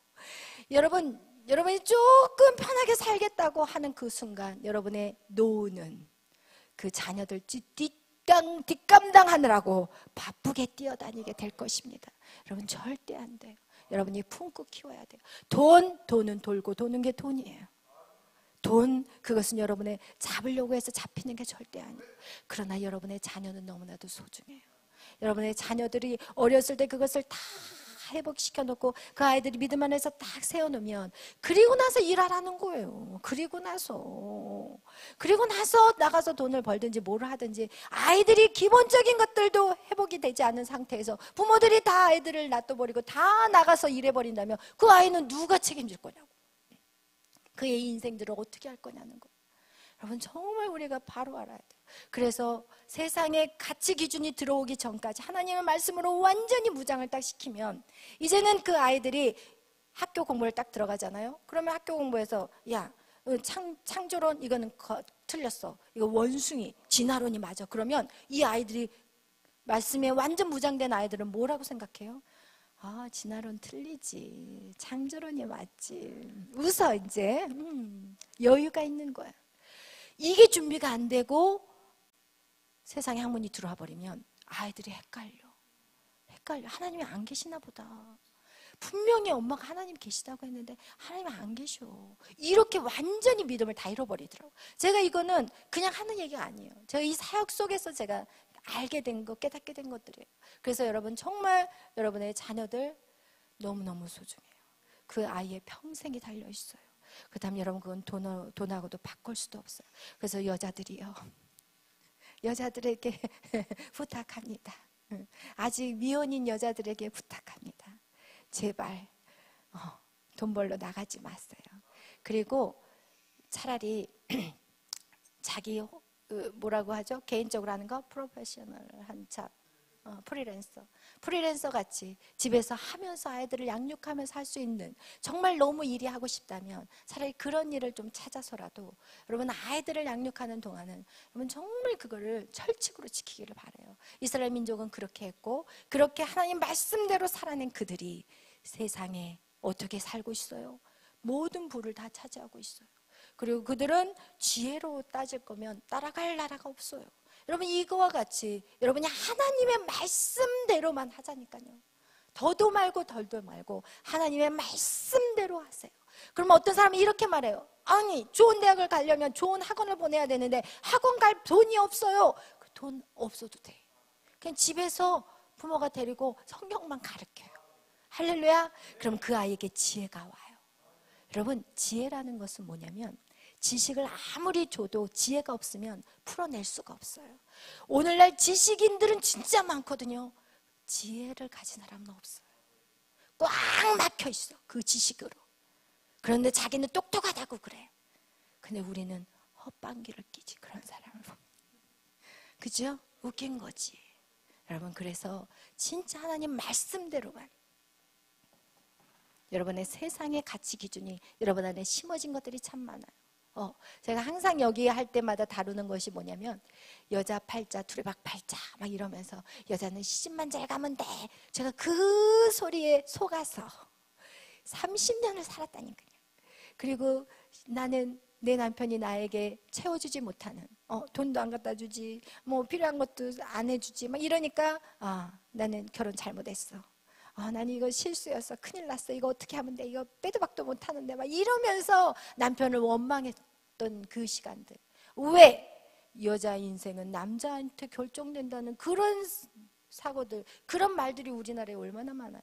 여러분이 조금 편하게 살겠다고 하는 그 순간 여러분의 노는 그 자녀들 뒷감당하느라고 바쁘게 뛰어다니게 될 것입니다. 여러분, 절대 안 돼요. 여러분이 품고 키워야 돼요. 돈은 돌고 도는 게 돈이에요. 그것은 여러분의 잡으려고 해서 잡히는 게 절대 아니에요. 그러나 여러분의 자녀는 너무나도 소중해요. 여러분의 자녀들이 어렸을 때 그것을 다 회복시켜 놓고 그 아이들이 믿음 안에서 딱 세워놓으면 그리고 나서 일하라는 거예요. 그리고 나서 나가서 돈을 벌든지 뭘 하든지, 아이들이 기본적인 것들도 회복이 되지 않은 상태에서 부모들이 다 아이들을 놔둬버리고 다 나가서 일해버린다면 그 아이는 누가 책임질 거냐고. 그의 인생들을 어떻게 할 거냐는 거예요. 여러분, 정말 우리가 바로 알아야 돼요. 그래서 세상의 가치 기준이 들어오기 전까지 하나님의 말씀으로 완전히 무장을 딱 시키면 이제는 그 아이들이 학교 공부를 딱 들어가잖아요. 그러면 학교 공부에서 야, 창조론 이거는 틀렸어, 이거 원숭이 진화론이 맞아. 그러면 이 아이들이 말씀에 완전 무장된 아이들은 뭐라고 생각해요? 진화론 틀리지, 창조론이 맞지. 웃어. 이제 여유가 있는 거야. 이게 준비가 안 되고 세상에 학문이 들어와 버리면 아이들이 헷갈려. 하나님이 안 계시나 보다. 분명히 엄마가 하나님 계시다고 했는데 하나님이 안 계셔. 이렇게 완전히 믿음을 다 잃어버리더라고. 제가 이거는 그냥 하는 얘기가 아니에요. 제가 이 사역 속에서 제가 알게 된 것, 깨닫게 된 것들이에요. 그래서 여러분, 정말 여러분의 자녀들 너무너무 소중해요. 그 아이의 평생이 달려있어요. 그 다음 여러분, 그건 돈하고도 바꿀 수도 없어요. 그래서 여자들에게 부탁합니다. 아직 미혼인 여자들에게 부탁합니다. 제발 돈 벌러 나가지 마세요. 그리고 차라리 자기 뭐라고 하죠? 개인적으로 하는 거 프로페셔널한 잡, 프리랜서 같이 집에서 하면서 아이들을 양육하면서 할 수 있는, 정말 너무 일이 하고 싶다면 차라리 그런 일을 좀 찾아서라도 여러분 아이들을 양육하는 동안은 여러분 정말 그거를 철칙으로 지키기를 바라요. 이스라엘 민족은 그렇게 했고, 그렇게 하나님 말씀대로 살아낸 그들이 세상에 어떻게 살고 있어요? 모든 부를 다 차지하고 있어요. 그리고 그들은 지혜로 따질 거면 따라갈 나라가 없어요. 여러분 이거와 같이 여러분이 하나님의 말씀대로만 하자니까요. 더도 말고 덜도 말고 하나님의 말씀대로 하세요. 그러면 어떤 사람이 이렇게 말해요. 아니 좋은 대학을 가려면 좋은 학원을 보내야 되는데 학원 갈 돈이 없어요. 그 돈 없어도 돼. 그냥 집에서 부모가 데리고 성경만 가르쳐요. 할렐루야. 그럼 그 아이에게 지혜가 와요. 여러분 지혜라는 것은 뭐냐면 지식을 아무리 줘도 지혜가 없으면 풀어낼 수가 없어요. 오늘날 지식인들은 진짜 많거든요. 지혜를 가진 사람은 없어요. 꽉 막혀 있어 그 지식으로. 그런데 자기는 똑똑하다고 그래. 근데 우리는 헛방귀를 끼지 그런 사람을 보면. 그죠? 웃긴 거지. 여러분 그래서 진짜 하나님 말씀대로만 여러분의 세상의 가치 기준이 여러분 안에 심어진 것들이 참 많아요. 제가 항상 여기 할 때마다 다루는 것이 뭐냐면 여자 팔자, 두레박 팔자 막 이러면서 여자는 시집만 잘 가면 돼. 제가 그 소리에 속아서 30년을 살았다니까요. 그리고 나는 내 남편이 나에게 채워주지 못하는, 돈도 안 갖다 주지, 뭐 필요한 것도 안 해주지 막 이러니까 나는 결혼 잘못했어. 난 이거 실수였어. 큰일 났어. 이거 어떻게 하면 돼? 이거 빼도 박도 못하는데 막 이러면서 남편을 원망했던 그 시간들. 왜? 여자 인생은 남자한테 결정된다는 그런 사고들, 그런 말들이 우리나라에 얼마나 많아요.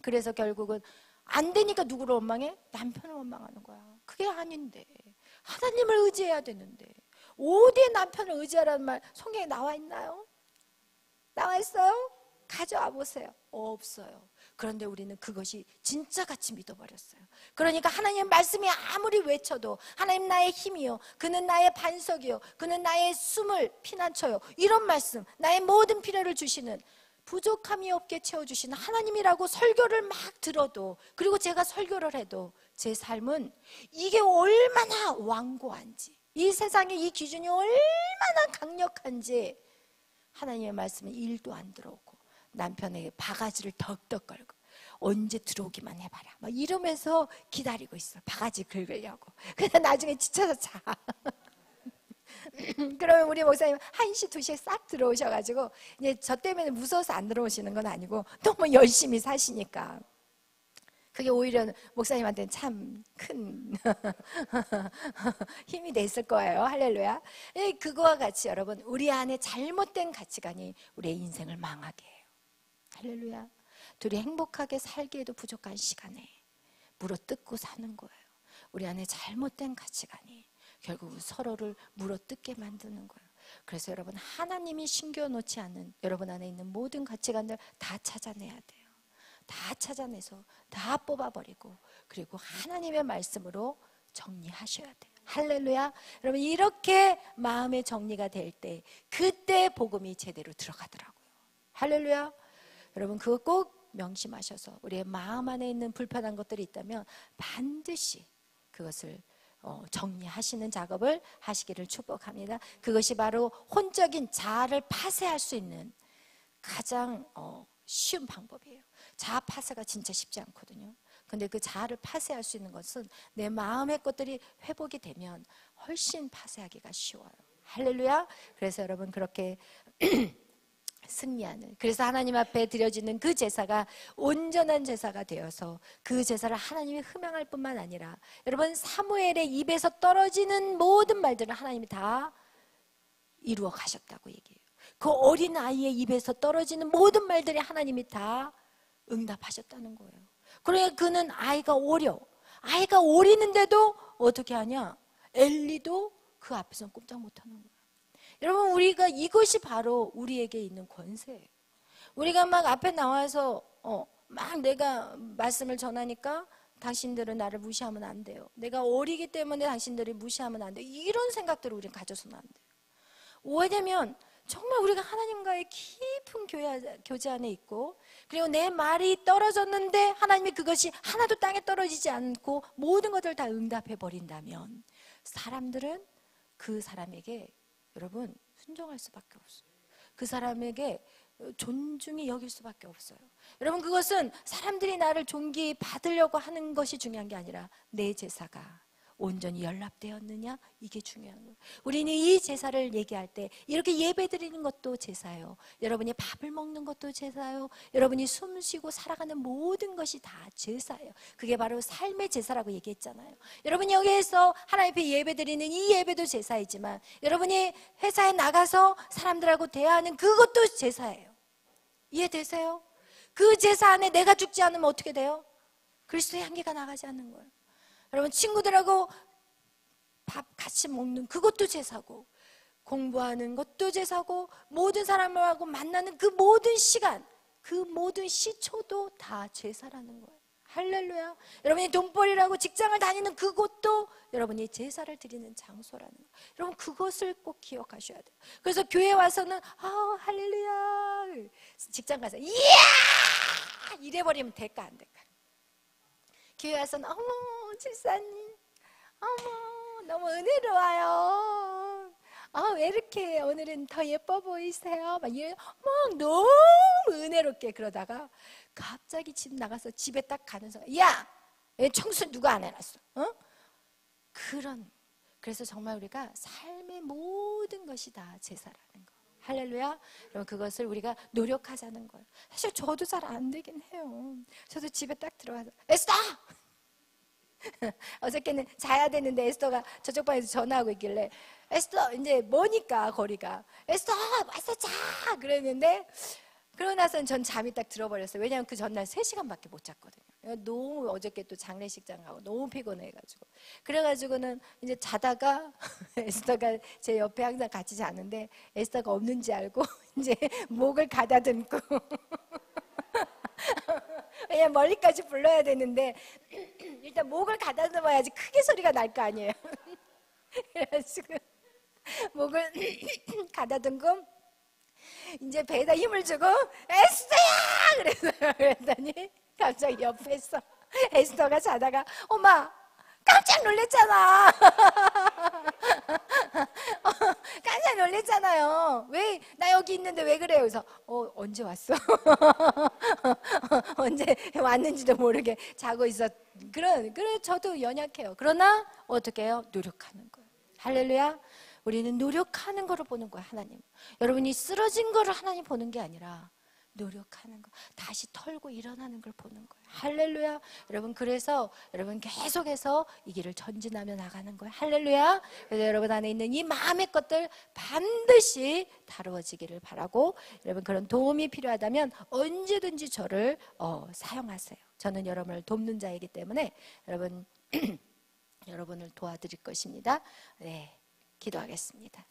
그래서 결국은 안 되니까 누구를 원망해? 남편을 원망하는 거야. 그게 아닌데 하나님을 의지해야 되는데 어디에 남편을 의지하라는 말 성경에 나와 있나요? 나와 있어요? 가져와 보세요. 없어요. 그런데 우리는 그것이 진짜같이 믿어버렸어요. 그러니까 하나님의 말씀이 아무리 외쳐도 하나님 나의 힘이요, 그는 나의 반석이요, 그는 나의 숨을 피난처요, 이런 말씀, 나의 모든 필요를 주시는, 부족함이 없게 채워주시는 하나님이라고 설교를 막 들어도, 그리고 제가 설교를 해도 제 삶은 이게 얼마나 완고한지, 이 세상에 이 기준이 얼마나 강력한지 하나님의 말씀은 1도 안 들어오고 남편에게 바가지를 덕덕 걸고 언제 들어오기만 해봐라 막 이러면서 기다리고 있어. 바가지 긁으려고. 근데 나중에 지쳐서 자. 그러면 우리 목사님 1시, 2시에 싹 들어오셔가지고 이제 저 때문에 무서워서 안 들어오시는 건 아니고 너무 열심히 사시니까. 그게 오히려 목사님한테는 참 큰 힘이 됐을 거예요. 할렐루야. 그거와 같이 여러분 우리 안에 잘못된 가치관이 우리의 인생을 망하게 해요. 할렐루야. 둘이 행복하게 살기에도 부족한 시간에 물어뜯고 사는 거예요. 우리 안에 잘못된 가치관이 결국 서로를 물어뜯게 만드는 거예요. 그래서 여러분 하나님이 심겨놓지 않는 여러분 안에 있는 모든 가치관들 다 찾아내야 돼요. 다 찾아내서 다 뽑아버리고 그리고 하나님의 말씀으로 정리하셔야 돼요. 할렐루야. 여러분 이렇게 마음의 정리가 될 때 그때 복음이 제대로 들어가더라고요. 할렐루야. 여러분 그거 꼭 명심하셔서 우리의 마음 안에 있는 불편한 것들이 있다면 반드시 그것을 정리하시는 작업을 하시기를 축복합니다. 그것이 바로 혼적인 자아를 파쇄할 수 있는 가장 쉬운 방법이에요. 자아 파쇄가 진짜 쉽지 않거든요. 근데 그 자아를 파쇄할 수 있는 것은 내 마음의 것들이 회복이 되면 훨씬 파쇄하기가 쉬워요. 할렐루야. 그래서 여러분 그렇게 승리하는, 그래서 하나님 앞에 드려지는 그 제사가 온전한 제사가 되어서 그 제사를 하나님이 흠양할 뿐만 아니라 여러분 사무엘의 입에서 떨어지는 모든 말들을 하나님이 다 이루어 가셨다고 얘기해요. 그 어린 아이의 입에서 떨어지는 모든 말들이 하나님이 다 응답하셨다는 거예요. 그러니까 그는 아이가 어리는데도 어떻게 하냐? 엘리도 그 앞에서 꼼짝 못하는 거예요. 여러분 우리가 이것이 바로 우리에게 있는 권세예요. 우리가 막 앞에 나와서 막 내가 말씀을 전하니까 당신들은 나를 무시하면 안 돼요. 내가 어리기 때문에 당신들이 무시하면 안 돼요. 이런 생각들을 우리는 가져서는 안 돼요. 왜냐면 정말 우리가 하나님과의 깊은 교제 안에 있고, 그리고 내 말이 떨어졌는데 하나님이 그것이 하나도 땅에 떨어지지 않고 모든 것을 다 응답해 버린다면 사람들은 그 사람에게 여러분 순종할 수밖에 없어요. 그 사람에게 존중이 여길 수밖에 없어요. 여러분, 그것은 사람들이 나를 존귀받으려고 하는 것이 중요한 게 아니라 내 제사가 온전히 연락되었느냐, 이게 중요한 거예요. 우리는 이 제사를 얘기할 때 이렇게 예배 드리는 것도 제사예요. 여러분이 밥을 먹는 것도 제사예요. 여러분이 숨 쉬고 살아가는 모든 것이 다 제사예요. 그게 바로 삶의 제사라고 얘기했잖아요. 여러분이 여기에서 하나님 앞에 예배 드리는 이 예배도 제사이지만, 여러분이 회사에 나가서 사람들하고 대화하는 그것도 제사예요. 이해되세요? 그 제사 안에 내가 죽지 않으면 어떻게 돼요? 그리스도의 향기가 나가지 않는 거예요. 여러분, 친구들하고 밥 같이 먹는 그것도 제사고, 공부하는 것도 제사고, 모든 사람하고 만나는 그 모든 시간, 그 모든 시초도 다 제사라는 거예요. 할렐루야. 여러분이 돈벌이라고 직장을 다니는 그곳도 여러분이 제사를 드리는 장소라는 거예요. 여러분, 그것을 꼭 기억하셔야 돼요. 그래서 교회 와서는 할렐루야, 직장 가서 이야 이래버리면 될까 안 될까? 교회 와서는 어머 집사님, 어머 너무 은혜로워요. 왜 이렇게 오늘은 더 예뻐 보이세요? 막 너무 은혜롭게 그러다가 갑자기 집 나가서 집에 딱 가는 순간, 야, 청소 누가 안 해놨어? 그래서 정말 우리가 삶의 모든 것이 다 제사라는 거. 할렐루야. 여러분, 그것을 우리가 노력하자는 거예요. 사실 저도 잘 안 되긴 해요. 저도 집에 딱 들어가서 에스더! 어저께는 자야 되는데 에스더가 저쪽 방에서 전화하고 있길래, 에스더, 이제 뭐니까 거리가, 에스더 와서 자! 그랬는데, 그러고 나서는 전 잠이 딱 들어버렸어요. 왜냐하면 그 전날 3시간밖에 못 잤거든요. 너무 어저께 또 장례식장 가고 너무 피곤해가지고, 그래가지고는 이제 자다가 에스더가 제 옆에 항상 같이 자는데 에스더가 없는지 알고 이제 목을 가다듬고 왜냐면 멀리까지 불러야 되는데 일단 목을 가다듬어야지 크게 소리가 날 거 아니에요. 그래가지고 목을 가다듬고 이제 배에다 힘을 주고 에스더야! 그랬더니 갑자기 옆에서 에스더가 자다가 엄마 깜짝 놀랐잖아. 깜짝 놀랐잖아요. 왜 나 여기 있는데 왜 그래요? 그래서 언제 왔어? 언제 왔는지도 모르게 자고 있었. 그래 저도 연약해요. 그러나 어떻게 해요? 노력하는 거예요. 할렐루야. 우리는 노력하는 거를 보는 거예요. 하나님. 여러분이 쓰러진 거를 하나님 보는 게 아니라 노력하는 거, 다시 털고 일어나는 걸 보는 거예요. 할렐루야. 여러분, 그래서 여러분 계속해서 이 길을 전진하며 나가는 거예요. 할렐루야. 그래서 여러분 안에 있는 이 마음의 것들 반드시 다루어지기를 바라고, 여러분 그런 도움이 필요하다면 언제든지 저를 사용하세요. 저는 여러분을 돕는 자이기 때문에 여러분 여러분을 도와드릴 것입니다. 네, 기도하겠습니다.